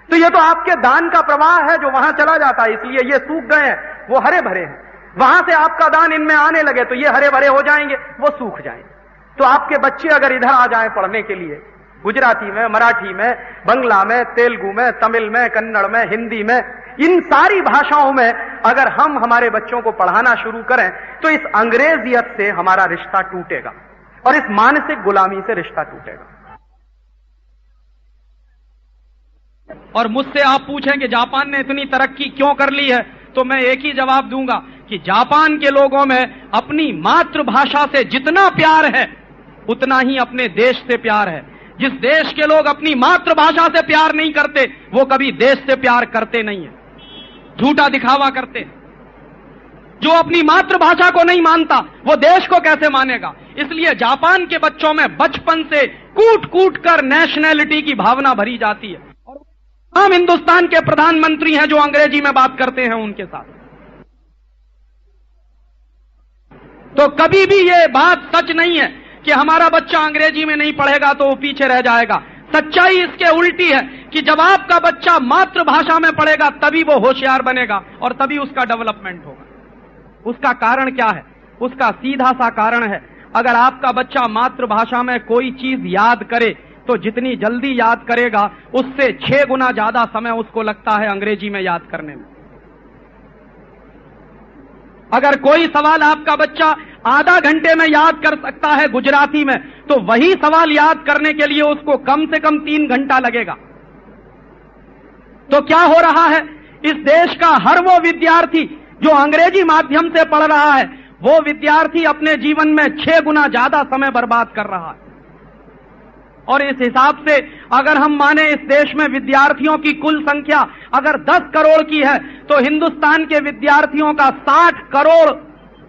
तो ये तो आपके दान का प्रवाह है जो वहां चला जाता है, इसलिए ये सूख गए हैं, वो हरे भरे हैं। वहां से आपका दान इनमें आने लगे तो ये हरे भरे हो जाएंगे, वो सूख जाएंगे। तो आपके बच्चे अगर इधर आ जाएं पढ़ने के लिए, गुजराती में, मराठी में, बंगला में, तेलुगु में, तमिल में, कन्नड़ में, हिंदी में, इन सारी भाषाओं में अगर हम हमारे बच्चों को पढ़ाना शुरू करें तो इस अंग्रेजियत से हमारा रिश्ता टूटेगा और इस मानसिक गुलामी से रिश्ता टूटेगा।
और मुझसे आप पूछें कि जापान ने इतनी तरक्की क्यों कर ली है, तो मैं एक ही जवाब दूंगा कि जापान के लोगों में अपनी मातृभाषा से जितना प्यार है उतना ही अपने देश से प्यार है। जिस देश के लोग अपनी मातृभाषा से प्यार नहीं करते वो कभी देश से प्यार करते नहीं है, झूठा दिखावा करते हैं। जो अपनी मातृभाषा को नहीं मानता वो देश को कैसे मानेगा? इसलिए जापान के बच्चों में बचपन से कूट कूट कर नेशनैलिटी की भावना भरी जाती है। हम हिंदुस्तान के प्रधानमंत्री हैं जो अंग्रेजी में बात करते हैं उनके साथ। तो कभी भी ये बात सच नहीं है कि हमारा बच्चा अंग्रेजी में नहीं पढ़ेगा तो वो पीछे रह जाएगा। सच्चाई इसके उल्टी है कि जब आपका बच्चा मातृभाषा में पढ़ेगा तभी वो होशियार बनेगा और तभी उसका डेवलपमेंट होगा। उसका कारण क्या है? उसका सीधा सा कारण है, अगर आपका बच्चा मातृभाषा में कोई चीज याद करे तो जितनी जल्दी याद करेगा उससे 6 गुना ज्यादा समय उसको लगता है अंग्रेजी में याद करने में। अगर कोई सवाल आपका बच्चा आधा घंटे में याद कर सकता है गुजराती में, तो वही सवाल याद करने के लिए उसको कम से कम 3 घंटा लगेगा। तो क्या हो रहा है? इस देश का हर वो विद्यार्थी जो अंग्रेजी माध्यम से पढ़ रहा है, वो विद्यार्थी अपने जीवन में 6 गुना ज्यादा समय बर्बाद कर रहा है। और इस हिसाब से अगर हम माने इस देश में विद्यार्थियों की कुल संख्या अगर 10 करोड़ की है तो हिंदुस्तान के विद्यार्थियों का 60 करोड़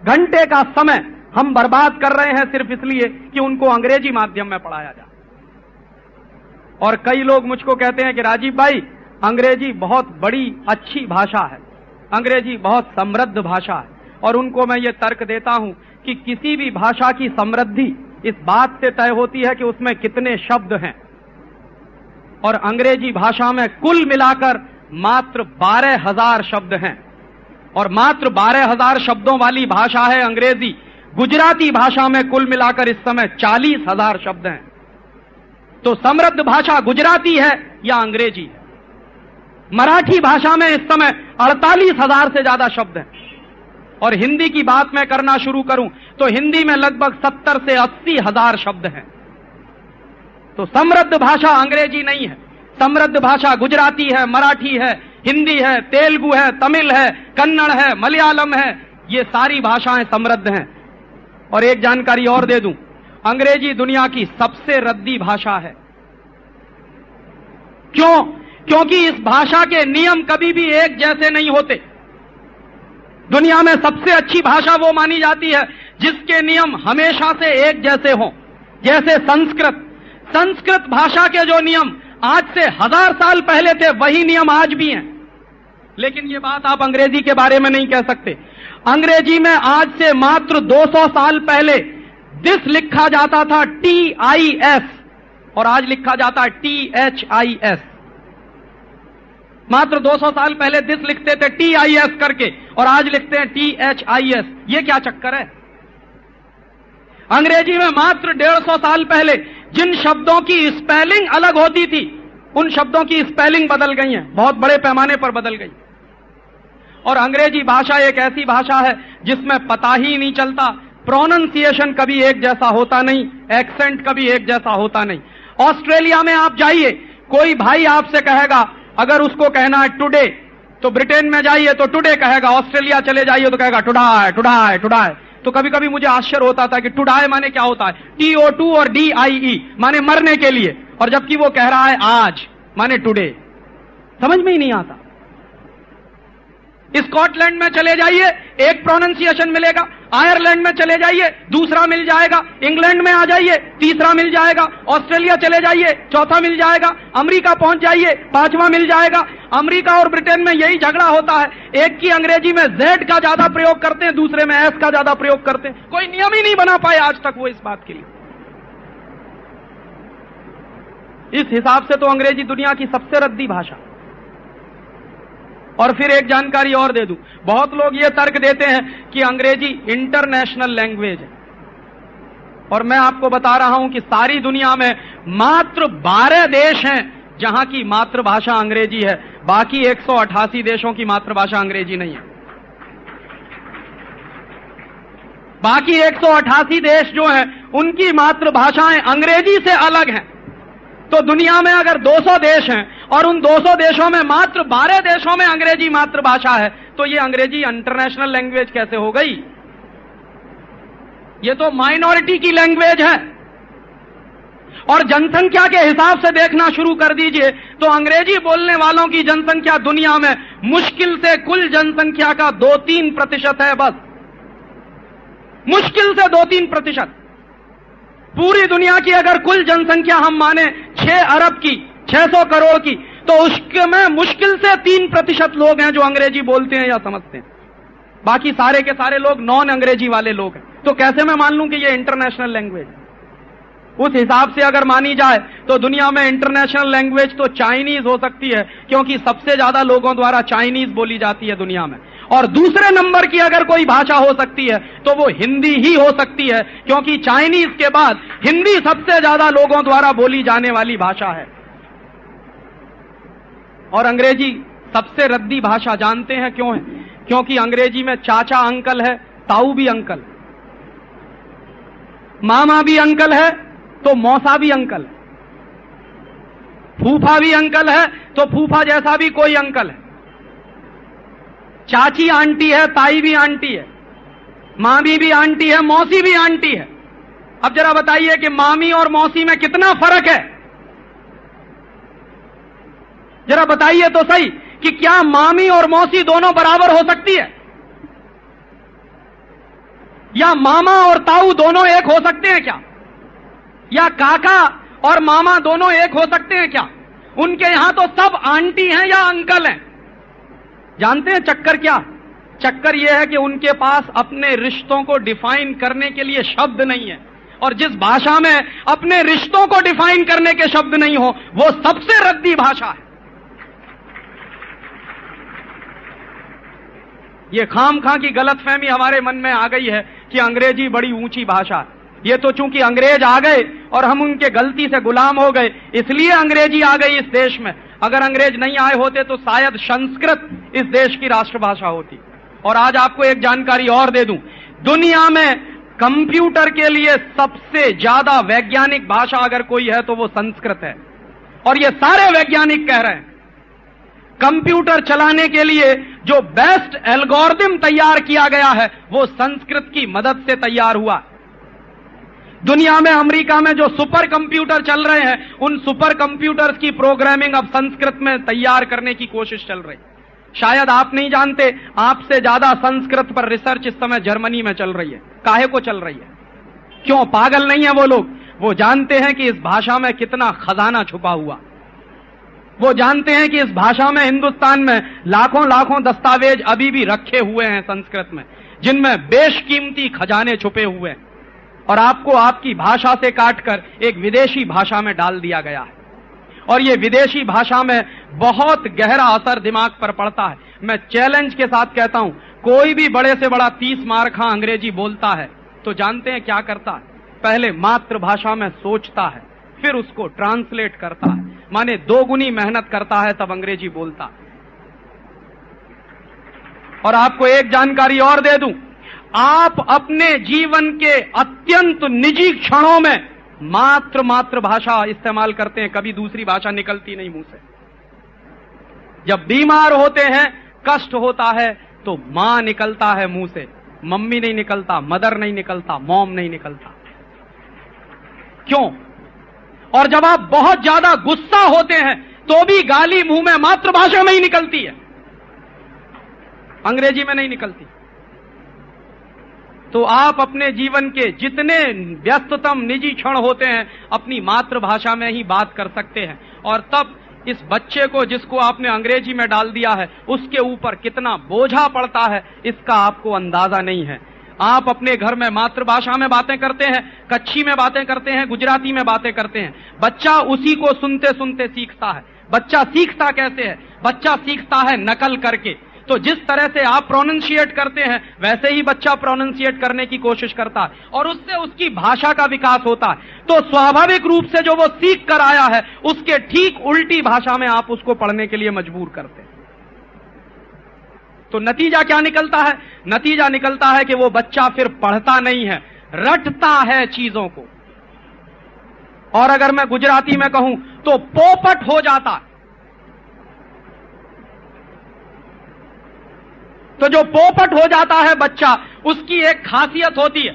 घंटे का समय हम बर्बाद कर रहे हैं सिर्फ इसलिए कि उनको अंग्रेजी माध्यम में पढ़ाया जाए। और कई लोग मुझको कहते हैं कि राजीव भाई, अंग्रेजी बहुत बड़ी अच्छी भाषा है, अंग्रेजी बहुत समृद्ध भाषा है। और उनको मैं ये तर्क देता हूं कि किसी भी भाषा की समृद्धि इस बात से तय होती है कि उसमें कितने शब्द हैं। और अंग्रेजी भाषा में कुल मिलाकर मात्र 12,000 शब्द हैं और मात्र 12,000 शब्दों वाली भाषा है अंग्रेजी। गुजराती भाषा में कुल मिलाकर इस समय 40,000 शब्द हैं। तो समृद्ध भाषा गुजराती है या अंग्रेजी है? मराठी भाषा में इस समय 48,000 से ज्यादा शब्द हैं। और हिंदी की बात मैं करना शुरू करूं तो हिंदी में लगभग 70 से 80,000 शब्द हैं। तो समृद्ध भाषा अंग्रेजी नहीं है, समृद्ध भाषा गुजराती है, मराठी है, हिंदी है, तेलुगु है, तमिल है, कन्नड़ है, मलयालम है। ये सारी भाषाएं समृद्ध हैं। और एक जानकारी और दे दूं, अंग्रेजी दुनिया की सबसे रद्दी भाषा है। क्यों? क्योंकि इस भाषा के नियम कभी भी एक जैसे नहीं होते। दुनिया में सबसे अच्छी भाषा वो मानी जाती है जिसके नियम हमेशा से एक जैसे हों। जैसे संस्कृत भाषा के जो नियम आज से 1000 साल पहले थे वही नियम आज भी हैं। लेकिन ये बात आप अंग्रेजी के बारे में नहीं कह सकते। अंग्रेजी में आज से मात्र 200 साल पहले दिस लिखा जाता था TIS और आज लिखा जाता है THIS। मात्र 200 साल पहले दिस लिखते थे TIS करके और आज लिखते हैं THIS। ये क्या चक्कर है? अंग्रेजी में मात्र 150 साल पहले जिन शब्दों की स्पेलिंग अलग होती थी उन शब्दों की स्पेलिंग बदल गई है, बहुत बड़े पैमाने पर बदल गई। और अंग्रेजी भाषा एक ऐसी भाषा है जिसमें पता ही नहीं चलता, प्रोनंसिएशन कभी एक जैसा होता नहीं, एक्सेंट कभी एक जैसा होता नहीं। ऑस्ट्रेलिया में आप जाइए, कोई भाई आपसे कहेगा, अगर उसको कहना है टुडे, तो ब्रिटेन में जाइए तो टुडे कहेगा, ऑस्ट्रेलिया चले जाइए तो कहेगा टुडाई टुडाई टुडाई। तो कभी कभी मुझे आश्चर्य होता था कि टुडाई माने क्या होता है, TO2 और DIE माने मरने के लिए, और जबकि वो कह रहा है आज माने टुडे। समझ में ही नहीं आता। स्कॉटलैंड में चले जाइए एक प्रोनंसिएशन मिलेगा, आयरलैंड में चले जाइए दूसरा मिल जाएगा, इंग्लैंड में आ जाइए तीसरा मिल जाएगा, ऑस्ट्रेलिया चले जाइए चौथा मिल जाएगा, अमेरिका पहुंच जाइए पांचवा मिल जाएगा। अमेरिका और ब्रिटेन में यही झगड़ा होता है, एक की अंग्रेजी में Z का ज्यादा प्रयोग करते हैं, दूसरे में S का ज्यादा प्रयोग करते हैं। कोई नियम ही नहीं बना पाए आज तक वो इस बात के लिए। इस हिसाब से तो अंग्रेजी दुनिया की सबसे रद्दी भाषा। और फिर एक जानकारी और दे दूं, बहुत लोग ये तर्क देते हैं कि अंग्रेजी इंटरनेशनल लैंग्वेज है, और मैं आपको बता रहा हूं कि सारी दुनिया में मात्र 12 देश हैं जहां की मातृभाषा अंग्रेजी है, बाकी 188 देशों की मातृभाषा अंग्रेजी नहीं है। बाकी 188 देश जो हैं उनकी मातृभाषाएं अंग्रेजी से अलग हैं। तो दुनिया में अगर 200 देश हैं और उन 200 देशों में मात्र 12 देशों में अंग्रेजी मातृभाषा है, तो ये अंग्रेजी इंटरनेशनल लैंग्वेज कैसे हो गई? ये तो माइनॉरिटी की लैंग्वेज है। और जनसंख्या के हिसाब से देखना शुरू कर दीजिए तो अंग्रेजी बोलने वालों की जनसंख्या दुनिया में मुश्किल से कुल जनसंख्या का 2-3% है, बस मुश्किल से 2-3%। पूरी दुनिया की अगर कुल जनसंख्या हम माने 6 अरब की, 600 करोड़ की, तो उसमें मुश्किल से 3% लोग हैं जो अंग्रेजी बोलते हैं या समझते हैं, बाकी सारे के सारे लोग नॉन अंग्रेजी वाले लोग हैं। तो कैसे मैं मान लूं कि ये इंटरनेशनल लैंग्वेज है? उस हिसाब से अगर मानी जाए तो दुनिया में इंटरनेशनल लैंग्वेज तो चाइनीज हो सकती है, क्योंकि सबसे ज्यादा लोगों द्वारा चाइनीज बोली जाती है दुनिया में। और दूसरे नंबर की अगर कोई भाषा हो सकती है तो वो हिंदी ही हो सकती है, क्योंकि चाइनीज के बाद हिंदी सबसे ज्यादा लोगों द्वारा बोली जाने वाली भाषा है। और अंग्रेजी सबसे रद्दी भाषा जानते हैं क्यों है? क्योंकि अंग्रेजी में चाचा अंकल है, ताऊ भी अंकल, मामा भी अंकल है तो मौसा भी अंकल है, फूफा भी अंकल है तो फूफा जैसा भी कोई अंकल है, चाची आंटी है, ताई भी आंटी है, मामी भी आंटी है, मौसी भी आंटी है। अब जरा बताइए कि मामी और मौसी में कितना फर्क है? जरा बताइए तो सही कि क्या मामी और मौसी दोनों बराबर हो सकती है? या मामा और ताऊ दोनों एक हो सकते हैं क्या? या काका और मामा दोनों एक हो सकते हैं क्या? उनके यहां तो सब आंटी हैं या अंकल हैं। जानते हैं चक्कर क्या? चक्कर यह है कि उनके पास अपने रिश्तों को डिफाइन करने के लिए शब्द नहीं है, और जिस भाषा में अपने रिश्तों को डिफाइन करने के शब्द नहीं हो वो सबसे रद्दी भाषा है। ये खामखा की गलतफहमी हमारे मन में आ गई है कि अंग्रेजी बड़ी ऊंची भाषा है। ये तो चूंकि अंग्रेज आ गए और हम उनके गलती से गुलाम हो गए, इसलिए अंग्रेजी आ गई इस देश में। अगर अंग्रेज नहीं आए होते तो शायद संस्कृत इस देश की राष्ट्रभाषा होती। और आज आपको एक जानकारी और दे दूं, दुनिया में कंप्यूटर के लिए सबसे ज्यादा वैज्ञानिक भाषा अगर कोई है तो वो संस्कृत है। और ये सारे वैज्ञानिक कह रहे हैं कंप्यूटर चलाने के लिए जो बेस्ट एल्गोरिथम तैयार किया गया है वो संस्कृत की मदद से तैयार हुआ। दुनिया में अमेरिका में जो सुपर कंप्यूटर चल रहे हैं उन सुपर कंप्यूटर्स की प्रोग्रामिंग अब संस्कृत में तैयार करने की कोशिश चल रही। शायद आप नहीं जानते, आपसे ज्यादा संस्कृत पर रिसर्च इस समय जर्मनी में चल रही है। काहे को चल रही है? क्यों? पागल नहीं है वो लोग। वो जानते हैं कि इस भाषा में कितना खजाना छुपा हुआ। वो जानते हैं कि इस भाषा में, हिंदुस्तान में लाखों लाखों दस्तावेज अभी भी रखे हुए हैं संस्कृत में, जिनमें बेशकीमती खजाने छुपे हुए हैं। और आपको आपकी भाषा से काटकर एक विदेशी भाषा में डाल दिया गया है। और ये विदेशी भाषा में बहुत गहरा असर दिमाग पर पड़ता है। मैं चैलेंज के साथ कहता हूं, कोई भी बड़े से बड़ा 30 मार्खा अंग्रेजी बोलता है तो जानते हैं क्या करता है? पहले मातृभाषा में सोचता है, फिर उसको ट्रांसलेट करता है, माने 2 गुनी मेहनत करता है, तब अंग्रेजी बोलता है। और आपको एक जानकारी और दे दूं, आप अपने जीवन के अत्यंत निजी क्षणों में मातृभाषा इस्तेमाल करते हैं, कभी दूसरी भाषा निकलती नहीं मुंह से। जब बीमार होते हैं, कष्ट होता है, तो मां निकलता है मुंह से, मम्मी नहीं निकलता, मदर नहीं निकलता, मॉम नहीं निकलता। क्यों? और जब आप बहुत ज्यादा गुस्सा होते हैं तो भी गाली मुंह में मातृभाषा में ही निकलती है, अंग्रेजी में नहीं निकलती। तो आप अपने जीवन के जितने व्यस्ततम निजी क्षण होते हैं अपनी मातृभाषा में ही बात कर सकते हैं। और तब इस बच्चे को जिसको आपने अंग्रेजी में डाल दिया है उसके ऊपर कितना बोझा पड़ता है इसका आपको अंदाजा नहीं है। आप अपने घर में मातृभाषा में बातें करते हैं, कच्छी में बातें करते हैं, गुजराती में बातें करते हैं, बच्चा उसी को सुनते सुनते सीखता है। बच्चा सीखता कैसे है? बच्चा सीखता है नकल करके। तो जिस तरह से आप प्रोनाउंशिएट करते हैं वैसे ही बच्चा प्रोनाउंशिएट करने की कोशिश करता है और उससे उसकी भाषा का विकास होता है। तो स्वाभाविक रूप से जो वो सीख कर आया है उसके ठीक उल्टी भाषा में आप उसको पढ़ने के लिए मजबूर करते हैं। तो नतीजा क्या निकलता है? नतीजा निकलता है कि वो बच्चा फिर पढ़ता नहीं है, रटता है चीजों को। और अगर मैं गुजराती में कहूं तो पोपट हो जाता है। तो जो पोपट हो जाता है बच्चा, उसकी एक खासियत होती है।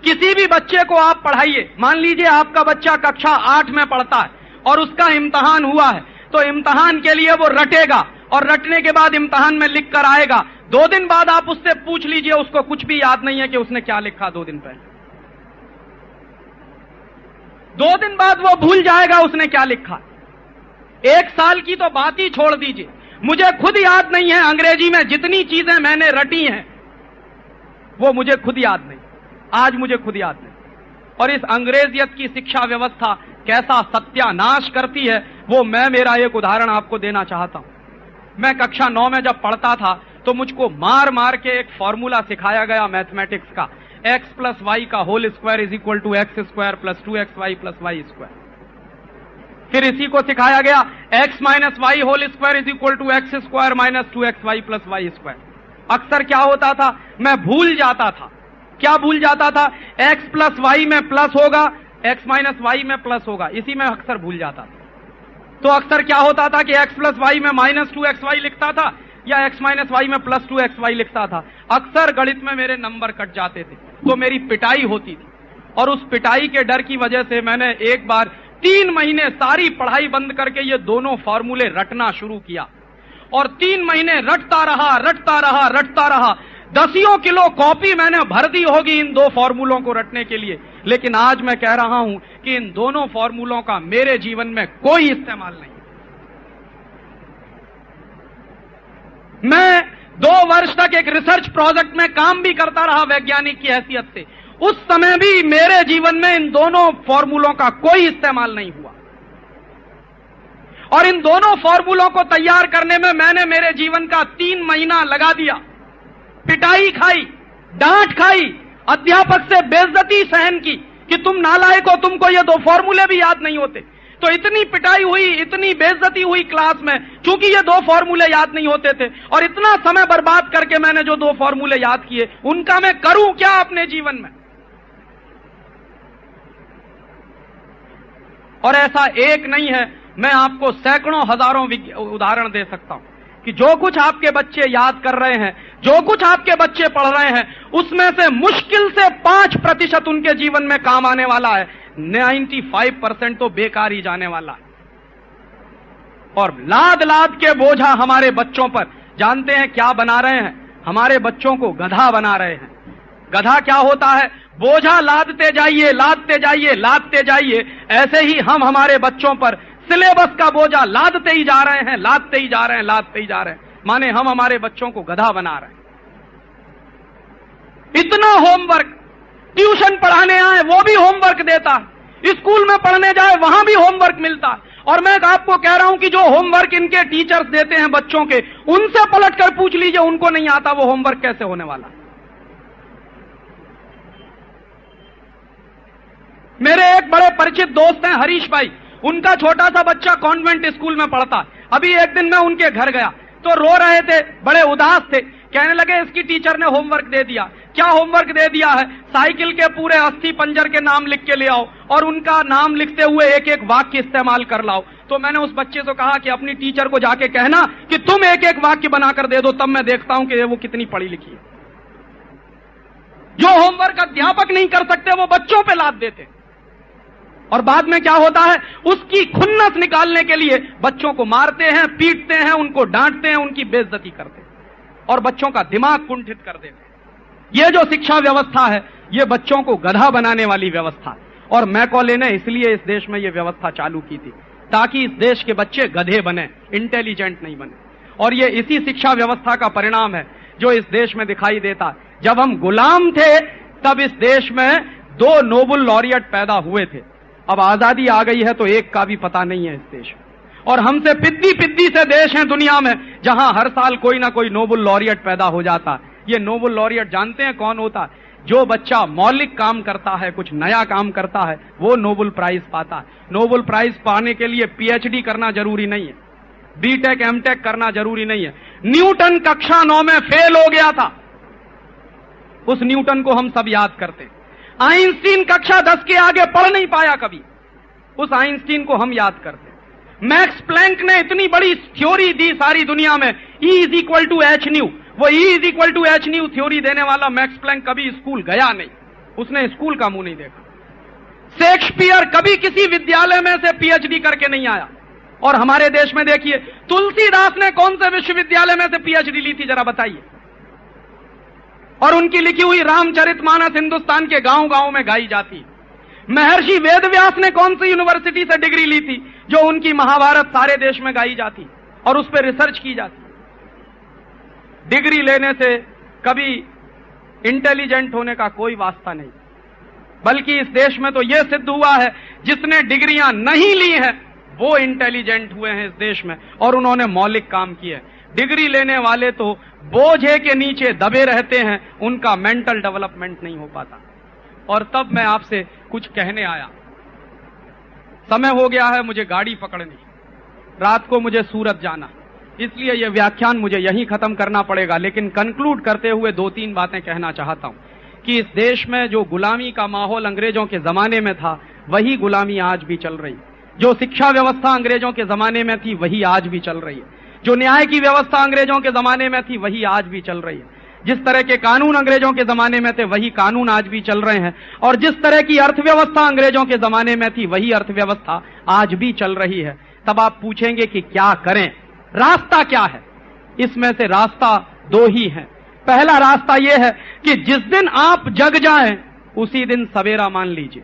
किसी भी बच्चे को आप पढ़ाइए, मान लीजिए आपका बच्चा कक्षा 8 में पढ़ता है और उसका इम्तिहान हुआ है, तो इम्तिहान के लिए वो रटेगा और रटने के बाद इम्तिहान में लिख कर आएगा। 2 दिन बाद आप उससे पूछ लीजिए, उसको कुछ भी याद नहीं है कि उसने क्या लिखा 2 दिन पहले। 2 दिन बाद वो भूल जाएगा उसने क्या लिखा। 1 साल की तो बात ही छोड़ दीजिए, मुझे खुद याद नहीं है अंग्रेजी में जितनी चीजें मैंने रटी हैं वो मुझे खुद याद नहीं, आज मुझे खुद याद नहीं। और इस अंग्रेजियत की शिक्षा व्यवस्था कैसा सत्यानाश करती है वो मैं मेरा एक उदाहरण आपको देना चाहता हूं। मैं कक्षा 9 में जब पढ़ता था तो मुझको मार मार के एक फॉर्मूला सिखाया गया मैथमेटिक्स का, x + y का whole square is equal to x² + 2xy + y²। फिर इसी को सिखाया गया x - y whole square is equal to x² - 2xy + y²। अक्सर क्या होता था, मैं भूल जाता था। क्या भूल जाता था? x + y में प्लस होगा, x - y में प्लस होगा, इसी में अक्सर भूल जाता था। तो अक्सर क्या होता था कि x + y में -2xy लिखता था या x - y में +2xy लिखता था। अक्सर गणित में मेरे नंबर कट जाते थे तो मेरी पिटाई होती थी। और उस पिटाई के डर की वजह से मैंने एक बार 3 महीने सारी पढ़ाई बंद करके ये दोनों फॉर्मूले रटना शुरू किया और 3 महीने रटता रहा। 10 किलो कॉपी मैंने भर दी होगी इन 2 फॉर्मूलों को रटने के लिए। लेकिन आज मैं कह रहा हूं कि इन दोनों फॉर्मूलों का मेरे जीवन में कोई इस्तेमाल नहीं। मैं 2 वर्ष तक एक रिसर्च प्रोजेक्ट में काम भी करता रहा वैज्ञानिक की हैसियत से, उस समय भी मेरे जीवन में इन दोनों फॉर्मूलों का कोई इस्तेमाल नहीं हुआ। और इन दोनों फॉर्मूलों को तैयार करने में मैंने मेरे जीवन का 3 महीना लगा दिया। पिटाई खाई, डांट खाई, अध्यापक से बेइज्जती सहन की कि तुम नालायक हो, तुमको ये 2 फॉर्मूले भी याद नहीं होते। तो इतनी पिटाई हुई, इतनी बेइज्जती हुई क्लास में, क्योंकि ये 2 फॉर्मूले याद नहीं होते थे। और इतना समय बर्बाद करके मैंने जो 2 फॉर्मूले याद किए उनका मैं करूं क्या अपने जीवन में? और ऐसा एक नहीं है, मैं आपको सैकड़ों हजारों उदाहरण दे सकता हूं कि जो कुछ आपके बच्चे याद कर रहे हैं, जो कुछ आपके बच्चे पढ़ रहे हैं, उसमें से मुश्किल से 5% उनके जीवन में काम आने वाला है। 95% तो बेकार ही जाने वाला है। और लाद लाद के बोझा हमारे बच्चों पर, जानते हैं क्या बना रहे हैं? हमारे बच्चों को गधा बना रहे हैं। गधा क्या होता है? बोझा लादते जाइए, लादते जाइए, लादते जाइए। ऐसे ही हम हमारे बच्चों पर सिलेबस का बोझा लादते ही जा रहे हैं, लादते ही जा रहे हैं, लादते ही जा रहे हैं। माने हम हमारे बच्चों को गधा बना रहे हैं। इतना होमवर्क, ट्यूशन पढ़ाने आए वो भी होमवर्क देता है, स्कूल में पढ़ने जाए वहां भी होमवर्क मिलता है। और मैं आपको कह रहा हूं कि जो होमवर्क इनके टीचर्स देते हैं बच्चों के, उनसे पलटकर पूछ लीजिए, उनको नहीं आता वो होमवर्क कैसे होने वाला। मेरे एक बड़े परिचित दोस्त हैं हरीश भाई, उनका छोटा सा बच्चा कॉन्वेंट स्कूल में पढ़ता है। अभी एक दिन मैं उनके घर गया तो रो रहे थे, बड़े उदास थे, कहने लगे इसकी टीचर ने होमवर्क दे दिया। क्या होमवर्क दे दिया है? साइकिल के पूरे अस्थि पंजर के नाम लिख के ले आओ और उनका नाम लिखते हुए एक एक वाक्य इस्तेमाल कर लाओ। तो मैंने उस बच्चे से कहा कि अपनी टीचर को जाके कहना कि तुम एक एक वाक्य बनाकर दे दो, तब मैं देखता हूं कि वो कितनी पढ़ी लिखी है। जो होमवर्क अध्यापक नहीं कर सकते वो बच्चों पे लाद देते, और बाद में क्या होता है, उसकी खुन्नस निकालने के लिए बच्चों को मारते हैं, पीटते हैं, उनको डांटते हैं, उनकी बेइज्जती करते हैं और बच्चों का दिमाग कुंठित कर देते हैं। यह जो शिक्षा व्यवस्था है, यह बच्चों को गधा बनाने वाली व्यवस्था है। और मैकॉले ने इसलिए इस देश में यह व्यवस्था चालू की थी ताकि इस देश के बच्चे गधे बने, इंटेलिजेंट नहीं बने। और यह इसी शिक्षा व्यवस्था का परिणाम है जो इस देश में दिखाई देता है। जब हम गुलाम थे तब इस देश में 2 नोबेल लॉरियट पैदा हुए थे। अब आजादी आ गई है तो एक का भी पता नहीं है इस देश में, और हमसे पिद्दी से देश हैं दुनिया में जहां हर साल कोई ना कोई नोबेल लॉरियट पैदा हो जाता है। ये नोबेल लॉरियट जानते हैं कौन होता है? जो बच्चा मौलिक काम करता है, कुछ नया काम करता है, वो नोबेल प्राइज पाता है। नोबेल प्राइज पाने के लिए पीएचडी करना जरूरी नहीं है, बीटेक एमटेक करना जरूरी नहीं है। न्यूटन कक्षा 9 में फेल हो गया था, उस न्यूटन को हम सब याद करते हैं। आइंस्टीन कक्षा 10 के आगे पढ़ नहीं पाया कभी, उस आइंस्टीन को हम याद करते हैं। मैक्स प्लैंक ने इतनी बड़ी थ्योरी दी सारी दुनिया में, E = h², वो E = h² थ्योरी देने वाला मैक्स प्लैंक कभी स्कूल गया नहीं, उसने स्कूल का मुंह नहीं देखा। शेक्सपियर कभी किसी विद्यालय में से पीएचडी करके नहीं आया। और हमारे देश में देखिए, तुलसीदास ने कौन से विश्वविद्यालय में से पीएचडी ली थी, जरा बताइए। और उनकी लिखी हुई रामचरितमानस हिंदुस्तान के गांव गांव में गाई जाती। महर्षि वेदव्यास ने कौन सी यूनिवर्सिटी से डिग्री ली थी जो उनकी महाभारत सारे देश में गाई जाती और उस पर रिसर्च की जाती। डिग्री लेने से कभी इंटेलिजेंट होने का कोई वास्ता नहीं, बल्कि इस देश में तो यह सिद्ध हुआ है जिसने डिग्रियां नहीं ली हैं वो इंटेलिजेंट हुए हैं इस देश में, और उन्होंने मौलिक काम किए। डिग्री लेने वाले तो बोझे के नीचे दबे रहते हैं, उनका मेंटल डेवलपमेंट नहीं हो पाता। और तब मैं आपसे कुछ कहने आया। समय हो गया है मुझे गाड़ी पकड़नी, रात को मुझे सूरत जाना, इसलिए यह व्याख्यान मुझे यहीं खत्म करना पड़ेगा। लेकिन कंक्लूड करते हुए 2-3 बातें कहना चाहता हूं कि इस देश में जो गुलामी का माहौल अंग्रेजों के जमाने में था, वही गुलामी आज भी चल रही। जो शिक्षा व्यवस्था अंग्रेजों के जमाने में थी, वही आज भी चल रही है। जो न्याय की व्यवस्था अंग्रेजों के जमाने में थी, वही आज भी चल रही है। जिस तरह के कानून अंग्रेजों के जमाने में थे, वही कानून आज भी चल रहे हैं। और जिस तरह की अर्थव्यवस्था अंग्रेजों के जमाने में थी, वही अर्थव्यवस्था आज भी चल रही है। तब आप पूछेंगे कि क्या करें, रास्ता क्या है? इसमें से रास्ता 2 ही है। पहला रास्ता यह है कि जिस दिन आप जग जाएं, उसी दिन सवेरा मान लीजिए।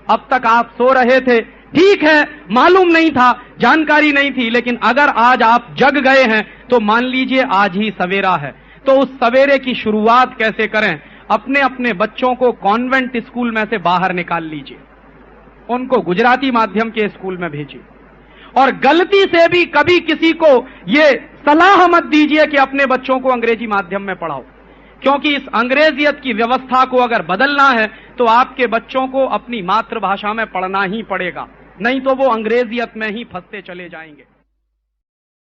अब तक आप सो रहे थे, ठीक है, मालूम नहीं था, जानकारी नहीं थी, लेकिन अगर आज आप जग गए हैं तो मान लीजिए आज ही सवेरा है। तो उस सवेरे की शुरुआत कैसे करें? अपने अपने बच्चों को कॉन्वेंट स्कूल में से बाहर निकाल लीजिए, उनको गुजराती माध्यम के स्कूल में भेजिए। और गलती से भी कभी किसी को यह सलाह मत दीजिए कि अपने बच्चों को अंग्रेजी माध्यम में पढ़ाओ, क्योंकि इस अंग्रेजियत की व्यवस्था को अगर बदलना है तो आपके बच्चों को अपनी मातृभाषा में पढ़ना ही पड़ेगा, नहीं तो वो अंग्रेजियत में ही फंसते चले जाएंगे।